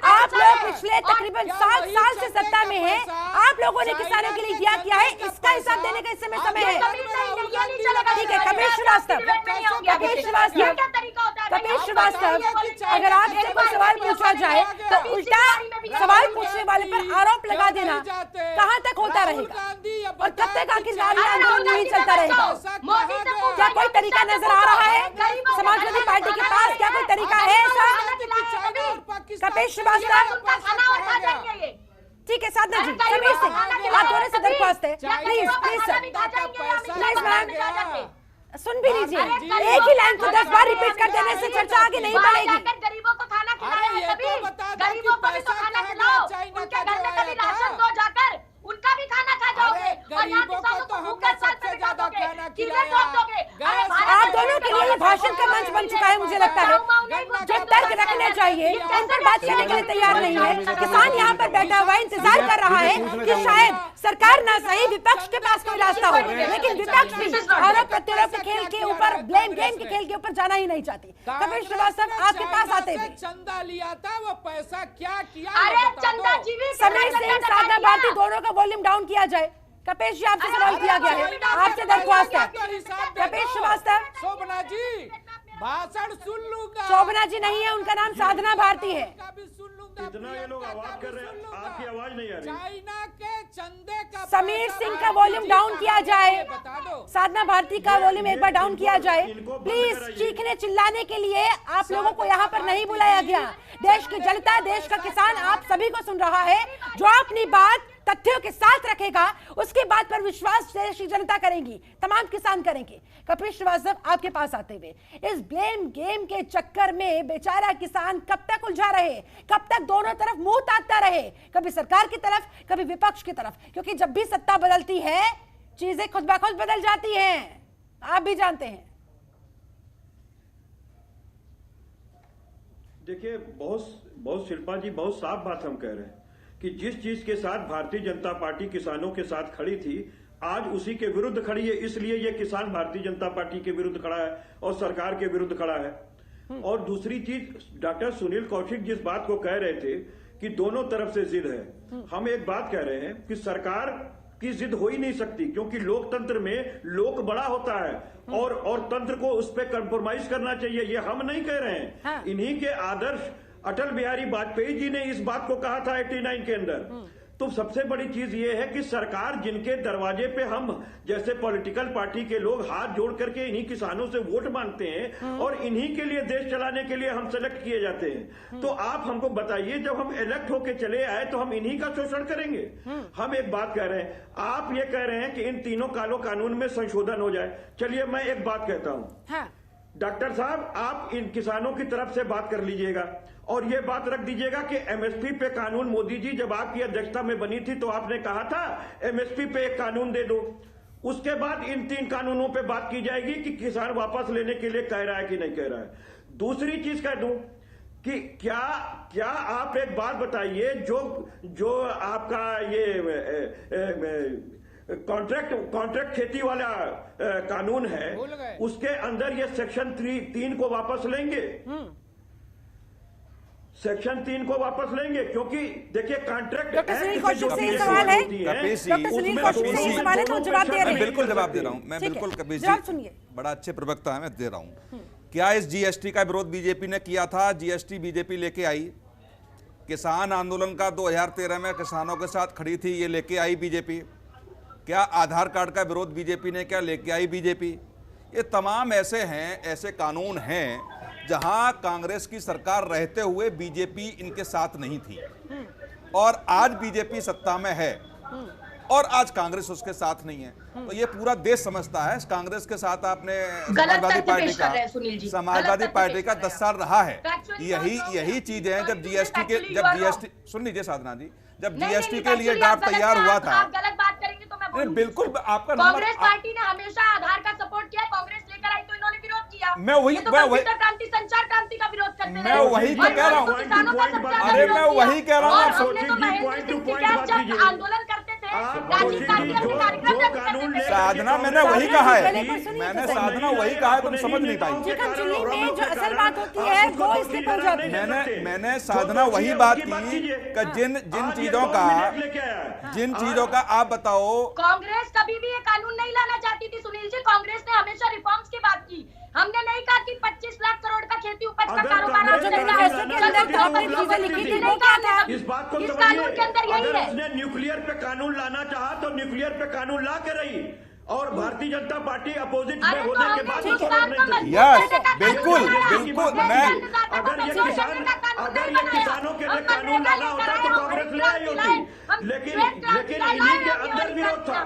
आप लोग पिछले तकरीबन 7 साल से सत्ता में हैं, आप लोगों ने किसानों के लिए क्या है, इसका हिसाब देने का इस समय समय है। ठीक है कपिल श्रीवास्तव, अगर आपसे कोई सवाल पूछा जाए तो उल्टा सवाल पूछने वाले पर आरोप लगा देना कहां तक होता रहेगा और कब तक आखिर आंदोलन नहीं चलता रहेगा? क्या कोई तरीका नजर आ रहा है समाजवादी पार्टी के पास? क्या कोई तरीका है ऐसा? कपिल श्रीवास्तव, ठीक है साधना जी, समीर सिंह, आप दोनों से दरख्वास्त है, please please sir, please ma'am सुन भी लीजिए। एक ही लाइन को 10 बार रिपीट कर देने से चर्चा आगे नहीं बढ़ेगी। गरीबों को खाना खिलाया कभी, गरीबों को भी तो खाना खिलाओ, उनके घर में कभी राशन दो जाकर, उनका भी खाना खा जाओगे और यहाँ किसानों को भूखे साथ में बिठा दोगे, किले तोड़ दोगे। आप दोनों के लिए भाषण का मंच बन चुका है, मुझे लगता है जो तर्क रखने चाहिए उन पर बात करने के लिए तैयार नहीं है। किसान यहाँ पर बैठा हुआ इंतजार कर रहा है कि शायद सरकार ना सही विपक्ष के पास कोई रास्ता हो, लेकिन विपक्ष भी आरोप प्रत्यारोप के खेल के ऊपर, ब्लेम गेम के खेल के ऊपर जाना ही नहीं चाहती। कपिल श्रीवास्तव आपके पास आते हुए चंदा लिया था, वो पैसा क्या किया? अरे चंदा जी भी, समीर सिंह, साधना भारती दोनों का वॉल्यूम डाउन किया जाए। कपिल जी आपसे सवाल किया गया है, आपसे दरख्वास्त है। कपिल श्रीवास्तव, शोभना जी भाषण सुन लूंगा। शोभना जी नहीं है, उनका नाम साधना भारती है। इतना ये लोग आवाज कर रहे हैं, आपकी आवाज नहीं आ रही। चाइना के चंदे का समीर सिंह का वॉल्यूम डाउन किया जाए, साधना भारती का वॉल्यूम एक बार डाउन किया जाए प्लीज। चीखने चिल्लाने के लिए आप लोगों को यहाँ पर नहीं बुलाया गया। देश की जनता, देश का किसान आप सभी को सुन रहा है। जो अपनी बात तथ्यों के साथ रखेगा उसकी बात पर विश्वास देश की जनता करेगी, तमाम किसान करेंगे। कपिल श्रीवास्तव आपके पास आते हुए, इस ब्लेम गेम के चक्कर में बेचारा किसान कब तक उलझा रहे, कब तक दोनों तरफ मुंह ताकता रहे, कभी सरकार की तरफ कभी विपक्ष की तरफ, क्योंकि जब भी सत्ता बदलती है चीजें खुद ब खुद बदल जाती हैं, आप भी जानते हैं। देखिए बहुत शिल्पा जी, बहुत साफ बात हम कह रहे हैं कि जिस चीज के साथ भारतीय जनता पार्टी किसानों के साथ खड़ी थी, आज उसी के विरुद्ध खड़ी है। इसलिए ये किसान भारतीय जनता पार्टी के विरुद्ध खड़ा है और सरकार के विरुद्ध खड़ा है। और दूसरी चीज, डॉक्टर सुनील कौशिक जिस बात को कह रहे थे कि दोनों तरफ से जिद है, हम एक बात कह रहे हैं कि सरकार की जिद हो ही नहीं सकती, क्योंकि लोकतंत्र में लोक बड़ा होता है और तंत्र को उस पर कंप्रोमाइज करना चाहिए। ये हम नहीं कह रहे हैं। हाँ। इन्हीं के आदर्श अटल बिहारी वाजपेयी जी ने इस बात को कहा था 89 के अंदर। तो सबसे बड़ी चीज ये है कि सरकार जिनके दरवाजे पे हम जैसे पॉलिटिकल पार्टी के लोग हाथ जोड़ करके इन्हीं किसानों से वोट मांगते हैं और इन्हीं के लिए देश चलाने के लिए हम सेलेक्ट किए जाते हैं। तो आप हमको बताइए, जब हम इलेक्ट होके चले आए तो हम इन्हीं का शोषण करेंगे? हम एक बात कह रहे हैं, आप ये कह रहे हैं कि इन तीनों कालो कानून में संशोधन हो जाए। चलिए मैं एक बात कहता हूँ, हाँ। डॉक्टर साहब आप इन किसानों की तरफ से बात कर लीजिएगा और ये बात रख दीजिएगा कि एमएसपी पे कानून, मोदी जी जब आपकी अध्यक्षता में बनी थी तो आपने कहा था एमएसपी पे एक कानून दे दो। उसके बाद इन 3 कानूनों पे बात की जाएगी कि किसान वापस लेने के लिए कह रहा है कि नहीं कह रहा है। दूसरी चीज कह दूं कि क्या आप एक बात बताइए, जो आपका ये कॉन्ट्रैक्ट खेती वाला कानून है, उसके अंदर ये सेक्शन 3 को वापस लेंगे, सेक्शन 3 को वापस लेंगे, क्योंकि देखिए कॉन्ट्रैक्ट बिल्कुल जवाब दे रहा हूं मैं, बिल्कुल कबीर जी बड़ा अच्छे प्रवक्ता है, मैं दे रहा हूं। क्या इस जीएसटी का विरोध बीजेपी ने किया था? जीएसटी बीजेपी लेके आई। किसान आंदोलन का 2013 में किसानों के साथ खड़ी थी, ये लेके आई बीजेपी। क्या आधार कार्ड का विरोध बीजेपी ने क्या लेके आई बीजेपी? ये तमाम ऐसे कानून हैं जहां कांग्रेस की सरकार रहते हुए बीजेपी इनके साथ नहीं थी, और आज बीजेपी सत्ता में है और आज कांग्रेस उसके साथ नहीं है। तो ये पूरा देश समझता है कांग्रेस के साथ आपने समाजवादी पार्टी का 10 साल रहा है। यही चीज है जब जीएसटी सुन लीजिए साधना जी, जब जीएसटी के लिए ड्राफ्ट तैयार हुआ था। गलत बात करेंगे तो मैं बिल्कुल आपका कांग्रेस पार्टी ने हमेशा आधार का सपोर्ट किया, कांग्रेस लेकर आई तो इन्होंने विरोध किया। मैं वही क्रांति संचार क्रांति का विरोध करते हैं। मैं वही तो कह रहा हूँ, अरे मैं वही कह रहा हूँ। आंदोलन करते थे, साधना मैंने वही कहा है, मैंने साधना वही कहा है, तुम समझ नहीं पाई। जो असल बात होती है वो इसलिए पहुंच जाती है। मैंने साधना वही बात की कि जिन चीजों का आप बताओ। कांग्रेस कभी भी ये कानून नहीं लाना चाहती थी सुनील जी, कांग्रेस ने हमेशा रिफॉर्म्स की बात की। हमने नहीं कहा कि 25 लाख करोड़ का खेती उपज का कारोबार इस कानून के अंदर यही है। उसने न्यूक्लियर पे कानून लाना चाहा तो न्यूक्लियर पे कानून ला के रही, और भारतीय जनता पार्टी अपोजिट में होने के बाद बिल्कुल मैं अगर ये किसानों के लिए कानून लाना होता तो कांग्रेस ले आई होती, लेकिन इन्हीं के अंदर विरोध था।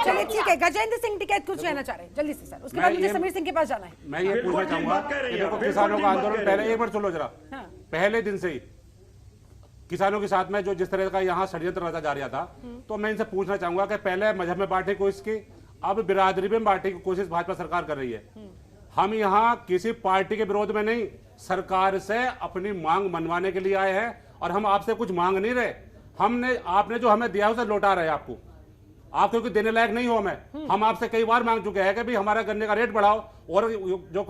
चलिए ठीक है, गजेंद्र सिंह टिकैत कुछ कहना चाह रहे हैं जल्दी से सर, उसके बाद मुझे समीर सिंह के पास जाना है। मैं ये पूछना चाहूंगा कि देखो किसानों का आंदोलन पहले, एक बार सुनो जरा, पहले दिन से ही किसानों के साथ में जो जिस तरह का यहाँ षड्यंत्र रचा जा रहा था, तो मैं इनसे पूछना चाहूंगा कि पहले मजहब में बांटने की कोशिश की, अब बिरादरी में बांटने की कोशिश भाजपा सरकार कर रही है। हम यहाँ किसी पार्टी के विरोध में नहीं, सरकार से अपनी मांग मनवाने के लिए आए हैं, और हम आपसे कुछ मांग नहीं रहे। आपने जो हमें दिया उसे लौटा रहे आपको, आप क्योंकि देने लायक नहीं हो हमें। हम आपसे कई बार मांग चुके हैं कि भाई हमारा गन्ने का रेट बढ़ाओ, और जो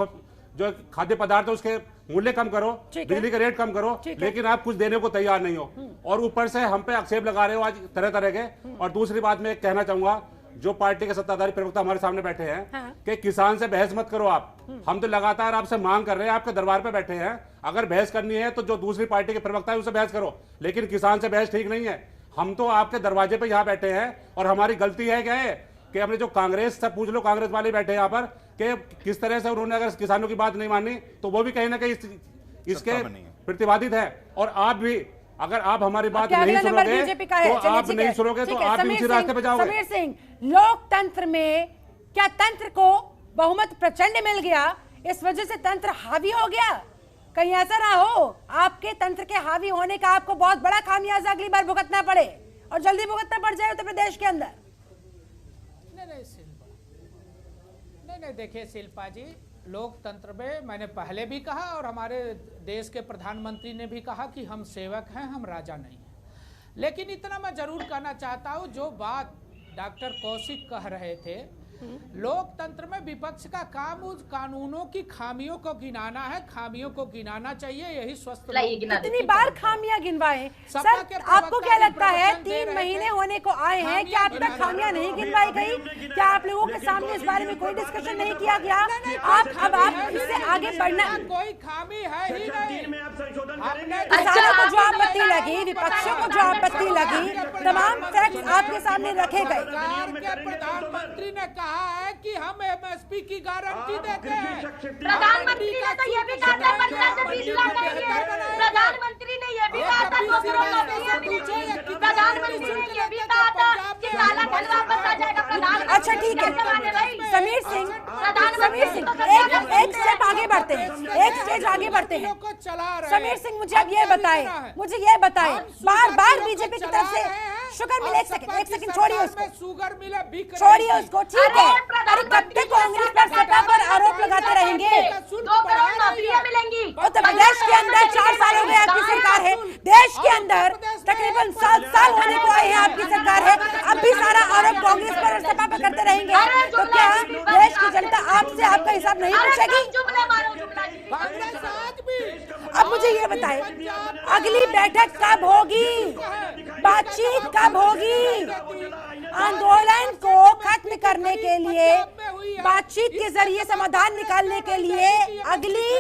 खाद्य पदार्थ है उसके मूल्य कम करो, बिजली का रेट कम करो, लेकिन आप कुछ देने को तैयार नहीं हो, और ऊपर से हम पे आक्षेप लगा रहे हो आज तरह तरह के। और दूसरी बात मैं कहना चाहूंगा, जो पार्टी के सत्ताधारी प्रवक्ता हमारे सामने बैठे हैं कि किसान से बहस मत करो आप। हम तो लगातार आपसे मांग कर रहे हैं, आपके दरबार पे बैठे हैं, अगर बहस करनी है तो जो दूसरी पार्टी के प्रवक्ता है उससे बहस करो, लेकिन किसान से बहस ठीक नहीं है। हम तो आपके दरवाजे पे यहाँ बैठे हैं, और हमारी गलती है क्या है कि हमने जो कांग्रेस से पूछ लो, कांग्रेस वाले बैठे हैं यहाँ पर, कि किस तरह से उन्होंने अगर किसानों की बात नहीं मानी तो वो भी कहीं ना कहीं इसके प्रतिवादित है। और आप भी, अगर आप हमारी बात नहीं सुनोगे तो आप नहीं सुनोगे तो आप भी उसी रास्ते पे जाओगे। समीर सिंह, लोकतंत्र में क्या तंत्र को बहुमत प्रचंड मिल गया, इस वजह से तंत्र हावी हो गया? कहीं ऐसा ना हो आपके तंत्र के हावी होने का आपको बहुत बड़ा खामियाजा अगली बार भुगतना पड़े, और जल्दी भुगतना पड़ जाए उत्तर प्रदेश के अंदर। नहीं देखिए शिल्पा जी, लोकतंत्र में मैंने पहले भी कहा और हमारे देश के प्रधानमंत्री ने भी कहा कि हम सेवक हैं, हम राजा नहीं हैं। लेकिन इतना मैं जरूर कहना चाहता हूं, जो बात डॉक्टर कौशिक कह रहे थे, लोकतंत्र में विपक्ष का काम उस कानूनों की खामियों को गिनाना है, खामियों को गिनाना चाहिए, यही स्वस्थ। कितनी बार खामियां गिनवाए सर? आपको क्या लगता है 3 महीने होने को आए हैं, क्या अब तक खामियां नहीं गिनवाई गई? क्या आप लोगों के सामने इस बारे में कोई डिस्कशन नहीं किया गया? आप इससे आगे बढ़ना, कोई खामी है ही नहीं। किसानों को जो आपत्ति लगी, विपक्षों को जो आपत्ति लगी, तमाम फैक्ट्स आपके सामने रखे गए। प्रधानमंत्री ने कहा है कि हम एमएसपी की गारंटी देते हैं। प्रधानमंत्री ने तो ये भी कहा था 15 से 20 लाख करेंगे। प्रधानमंत्री ने ये भी कहा था प्रधानमंत्री ने ये भी कहा था कि काला धन वापस आ जाएगा। अच्छा ठीक है समीर सिंह, एक स्टेप आगे बढ़ते हैं, एक स्टेज आगे बढ़ते हैं। समीर सिंह मुझे अब ये बताएं, बार बार बीजेपी की तरफ से शुगर मिले, एक सेकंड छोड़िए उसको, शुगर मिले बिक छोड़िए उसको, ठीक है। अरे कब तक कांग्रेस पर सपा पर आरोप लगाते रहेंगे? 2 करोड़ नौकरियां मिलेंगी। तो देश के अंदर 4 साल हो गए आपकी सरकार है, देश के अंदर तकरीबन 7 साल होने को आए हैं आपकी सरकार है, अब भी सारा आरोप कांग्रेस पर और सपा पर करते रहेंगे तो क्या देश की जनता आपसे आपका हिसाब नहीं पूछेगी? अब मुझे ये बताएं, अगली बैठक कब होगी, बातचीत कब होगी? आंदोलन को खत्म करने के लिए, बातचीत के जरिए समाधान निकालने के लिए अगली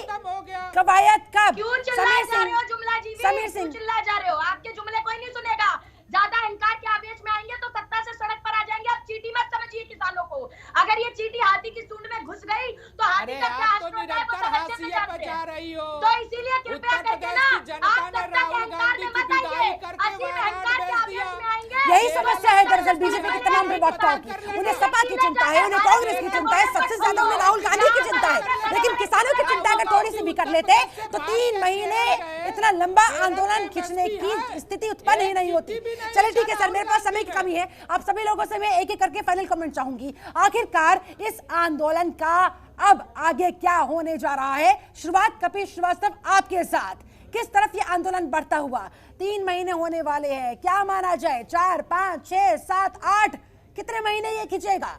कवायद कब? क्यों चिल्ला जा रहे हो जुमला जी? समीर सिंह, क्यों चिल्ला जा रहे हो? आपके जुमले कोई नहीं सुनेगा। ज्यादा अहंकार के आवेश में आएंगे तो सत्ता से सड़क पर आ जाएंगे। आप चींटी मत समझिए किसानों को। अगर ये चींटी हाथी की सूंड में घुस गई तो हाथी का क्या तो निरंतर हाशिए पे जा रही हो। तो इसीलिए कृपया करके ना आप सत्ता के अहंकार में मत आइए, असीम अहंकार के आवेश में आएंगे। यही समस्या है दरअसल बीजेपी के तमाम प्रवक्ताओं की। उन्हें सपा की चिंता है, उन्हें कांग्रेस की चिंता है, सबसे ज्यादा उन्हें राहुल गांधी की चिंता है, लेकिन किसानों की चिंता अगर थोड़ी सी भी कर लेते तो 3 महीने इतना लंबा आंदोलन खींचने की स्थिति उत्पन्न ही नहीं होती। चलिए ठीक है सर, मेरे पास समय की कमी है, आप सभी लोगों से मैं एक एक करके फाइनल कमेंट चाहूंगी। आखिरकार इस आंदोलन का अब आगे क्या होने जा रहा है? शुरुआत कपिल श्रीवास्तव आपके साथ, किस तरफ ये आंदोलन बढ़ता हुआ? 3 महीने होने वाले हैं, क्या माना जाए? 4, 5, 6, 7, 8 कितने महीने ये खींचेगा?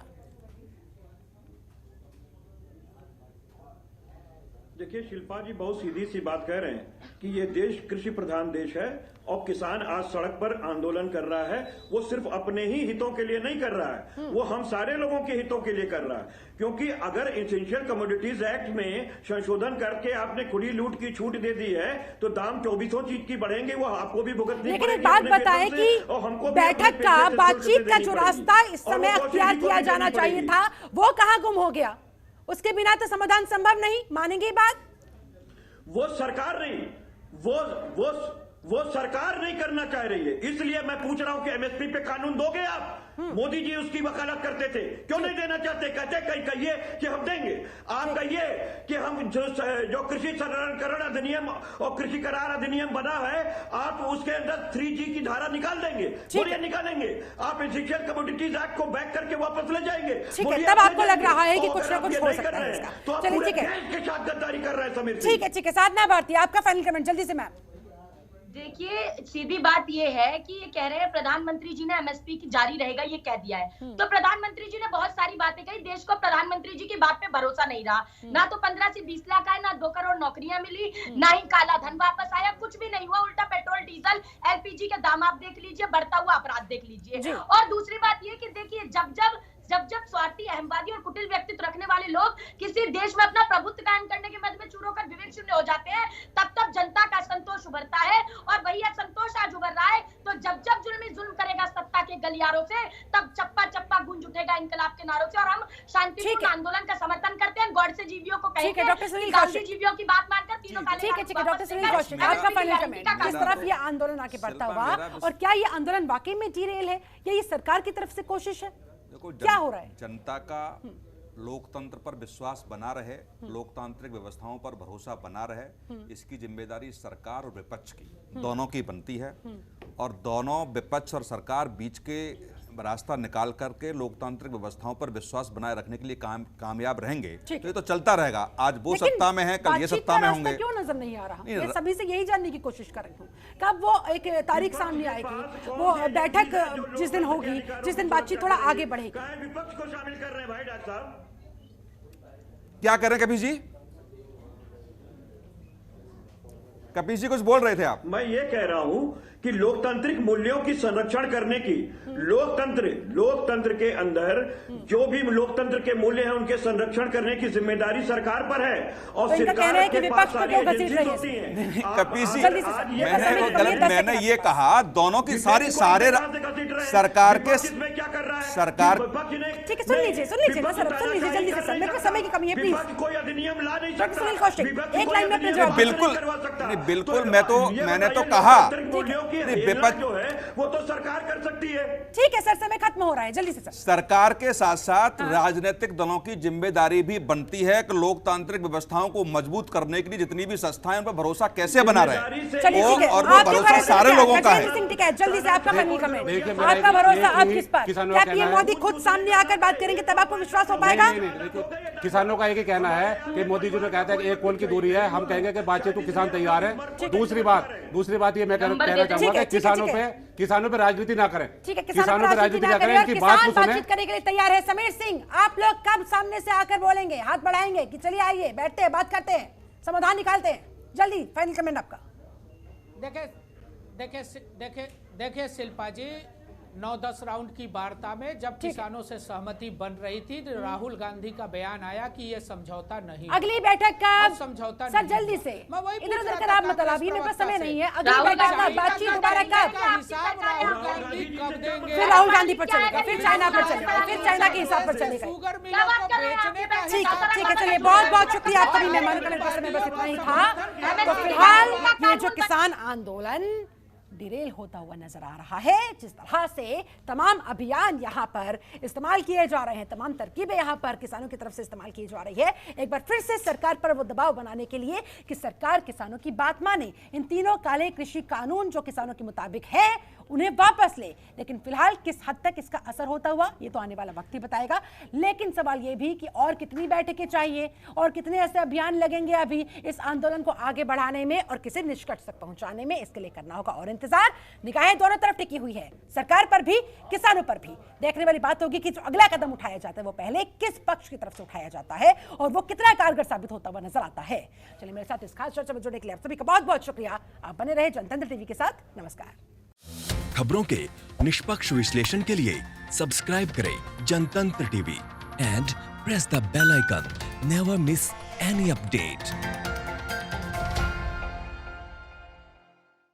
देखिए शिल्पा जी बहुत सीधी सी बात कह रहे हैं कि ये देश कृषि प्रधान देश है और किसान आज सड़क पर आंदोलन कर रहा है। वो सिर्फ अपने ही हितों के लिए नहीं कर रहा है, वो हम सारे लोगों के हितों के लिए कर रहा है। क्योंकि अगर एसेंशियल कमोडिटीज एक्ट में संशोधन करके आपने खुली लूट की छूट दे दी है तो दाम 2400 चीज की बढ़ेंगे, वो आपको भी भुगतनी पड़ेगी। लेकिन एक बात बताएं कि बैठक का, बातचीत का जो रास्ता इस समय अख्तियार किया जाना चाहिए था वो कहां गुम हो गया? उसके बिना तो समाधान संभव नहीं, मानेंगे ये बात? वो सरकार नहीं, वो सरकार नहीं करना चाह रही है। इसलिए मैं पूछ रहा हूं कि एमएसपी पे कानून दोगे आप? मोदी जी उसकी वकालत करते थे, क्यों नहीं देना चाहते? कहते कहिए कि हम देंगे। आप कहिए कि हम जो कृषि संरक्षण अधिनियम और कृषि करार अधिनियम बना है, आप उसके अंदर 3G की धारा निकाल देंगे। बोलिए निकालेंगे। आप एसेंशियल कमोडिटीज एक्ट को बैक करके वापस ले जाएंगे। ठीक है, तब आपको लग रहा है कि कुछ ना कुछ हो सकता है इसका। तो चलिए ठीक है, के साथ गद्दारी कर रहे हैं समीर। ठीक है, साधना भारती आपका फाइनल कमेंट जल्दी से मैम। देखिए सीधी बात ये है कि ये कह रहे हैं प्रधानमंत्री जी ने एमएसपी की जारी रहेगा ये कह दिया है, तो प्रधानमंत्री जी ने बहुत सारी बातें कही। देश को प्रधानमंत्री जी की बात पे भरोसा नहीं रहा। ना तो 15 से 20 लाख आए, ना 2 करोड़ नौकरियां मिली, ना ही काला धन वापस आया, कुछ भी नहीं हुआ। उल्टा पेट्रोल डीजल एलपीजी के दाम आप देख लीजिए, बढ़ता हुआ अपराध देख लीजिए। और दूसरी बात ये कि देखिए जब स्वार्थी, अहमवादी और कुटिल व्यक्तित्व रखने वाले लोग किसी देश में अपना प्रभुत्व कायम करने के मद में चूर होकर विवेक शून्य हो जाते हैं, तब जनता का असंतोष उभरता है। और वही असंतोष आज उभर रहा है। तो जब जुल्मी जुल्म करेगा सत्ता के गलियारों से, तब चप्पा चप्पा गूंज उठेगा इंकलाब के नारों से। और हम शांतिपूर्ण आंदोलन का समर्थन करते हैं। गॉड से जीवियों को कहेंगे, गांधी जीवियों की बात मानकर तीनों काले ठीक है डॉक्टर सुनील कौशिक आपका फाइनल कमेंट, किस तरफ ये आंदोलन आगे बढ़ता हुआ और क्या ये आंदोलन वाकई में जीरेल है या ये सरकार की तरफ से कोशिश है? क्या हो रहा है? जनता का लोकतंत्र पर विश्वास बना रहे, लोकतांत्रिक व्यवस्थाओं पर भरोसा बना रहे, इसकी जिम्मेदारी सरकार और विपक्ष की दोनों की बनती है। और दोनों विपक्ष और सरकार बीच के रास्ता निकाल करके लोकतांत्रिक व्यवस्थाओं पर विश्वास बनाए रखने के लिए कामयाब रहेंगे। तो ये तो चलता रहेगा। आज वो सत्ता में है, कल ये सत्ता में होंगे। क्यों नजर नहीं आ रहा? मैं सभी से यही जानने की कोशिश कर रही हूँ, कब वो एक तारीख सामने आएगी, वो बैठक जिस दिन होगी, जिस दिन बातचीत थोड़ा आगे बढ़ेगी। विपक्ष को शामिल कर रहे हैं भाई डॉक्टर साहब। क्या कर रहे हैं कपिल जी? कपिल जी कुछ बोल रहे थे आप। मैं ये कह रहा हूं कि लोकतांत्रिक मूल्यों की संरक्षण करने की, लोकतंत्र के अंदर जो भी लोकतंत्र के मूल्य हैं उनके संरक्षण करने की जिम्मेदारी सरकार पर है। और तो सरकार के पास सारी एजेंसीज होती हैं। कपिल जी मैंने ये कहा दोनों की सारे सरकार के क्या कर रहा है सरकार। ठीक है, सुन लीजिए ना सर, सुन लीजिए जल्दी से सर, मेरे को समय की कमी है प्लीज। कोई अधिनियम ला नहीं सकता। सुनील कौशिक एक लाइन में अपने जवाब। बिल्कुल मैंने तो कहा की विपक्ष जो है वो तो सरकार कर सकती है। ठीक है सर, समय खत्म हो रहा है, जल्दी से सर। सरकार के साथ साथ राजनीतिक दलों की जिम्मेदारी भी बनती है कि लोकतांत्रिक व्यवस्थाओं को मजबूत करने के लिए जितनी भी संस्थाएं उन पर भरोसा कैसे बना रहे हैं, और वो भरोसा सारे लोगों का है। जल्दी से आपका फाइनल कमेंट, आपका भरोसा आप किस पर? क्या पीएम मोदी खुद सामने आकर बात करेंगे तब आपको विश्वास हो पाएगा? किसानों का एक ही कहना है कि मोदी जी ने कहता है कि 1 कोल की दूरी है, हम कहेंगे कि बातचीत तो किसान तैयार है। दूसरी बात ये मैं कहना चाहूंगा कि किसानों पे राजनीति ना करें। ठीक है, किसानों पे राजनीति ना करें, इनकी बात को सुनें। बातचीत करने के लिए तैयार है। समीर सिंह, आप लोग कब सामने से आकर बोलेंगे, हाथ बढ़ाएंगे कि चलिए आइए बैठते हैं, बात करते हैं, समाधान निकालते हैं? जल्दी फाइनल कमेंट आपका। देखिए शिल्पा जी, 9-10 राउंड की वार्ता में जब किसानों से सहमति बन रही थी तो राहुल गांधी का बयान आया कि ये समझौता नहीं। अगली बैठक कब? समझौता सर जल्दी से, इधर उधर का आप मतलब अभी मेरे पास समय नहीं है। अगली बैठक का बातचीत दोबारा कब? राहुल गांधी कब देंगे? फिर राहुल गांधी पर चलेगा, फिर चाइना पर चलेगा, फिर चाइना के हिसाब पर चलेगा। शुगर मिलों को बेचने का ठीक है, चलिए बहुत बहुत शुक्रिया आपका भी। मेहमान का समय बस इतना ही था। तो फिलहाल ये जो किसान आंदोलन डिरेल होता हुआ नजर आ रहा है, जिस तरह से तमाम अभियान यहाँ पर इस्तेमाल किए जा रहे हैं, तमाम तरकीबें यहाँ पर किसानों की तरफ से इस्तेमाल की जा रही है, एक बार फिर से सरकार पर वो दबाव बनाने के लिए कि सरकार किसानों की बात माने, इन तीनों काले कृषि कानून जो किसानों के मुताबिक है उन्हें वापस ले। लेकिन फिलहाल किस हद तक इसका असर होता हुआ ये तो आने वाला वक्त ही बताएगा। लेकिन सवाल ये भी कि और कितनी बैठकें चाहिए और कितने ऐसे अभियान लगेंगे अभी इस आंदोलन को आगे बढ़ाने में और किसी निष्कर्ष तक पहुंचाने में, इसके लिए करना होगा और इंतजार। निगाहें दोनों तरफ टिकी हुई है, सरकार पर भी किसानों पर भी। देखने वाली बात होगी कि जो अगला कदम उठाया जाता है वो पहले किस पक्ष की तरफ से उठाया जाता है और वो कितना कारगर साबित होता हुआ नजर आता है। चलिए, मेरे साथ इस खास चर्चा में जुड़ने के लिए आप सभी का बहुत बहुत शुक्रिया। आप बने रहे जनतंत्र टीवी के साथ। नमस्कार। खबरों के निष्पक्ष विश्लेषण के लिए सब्सक्राइब करें Jantantra TV and press the bell icon. Never miss any update.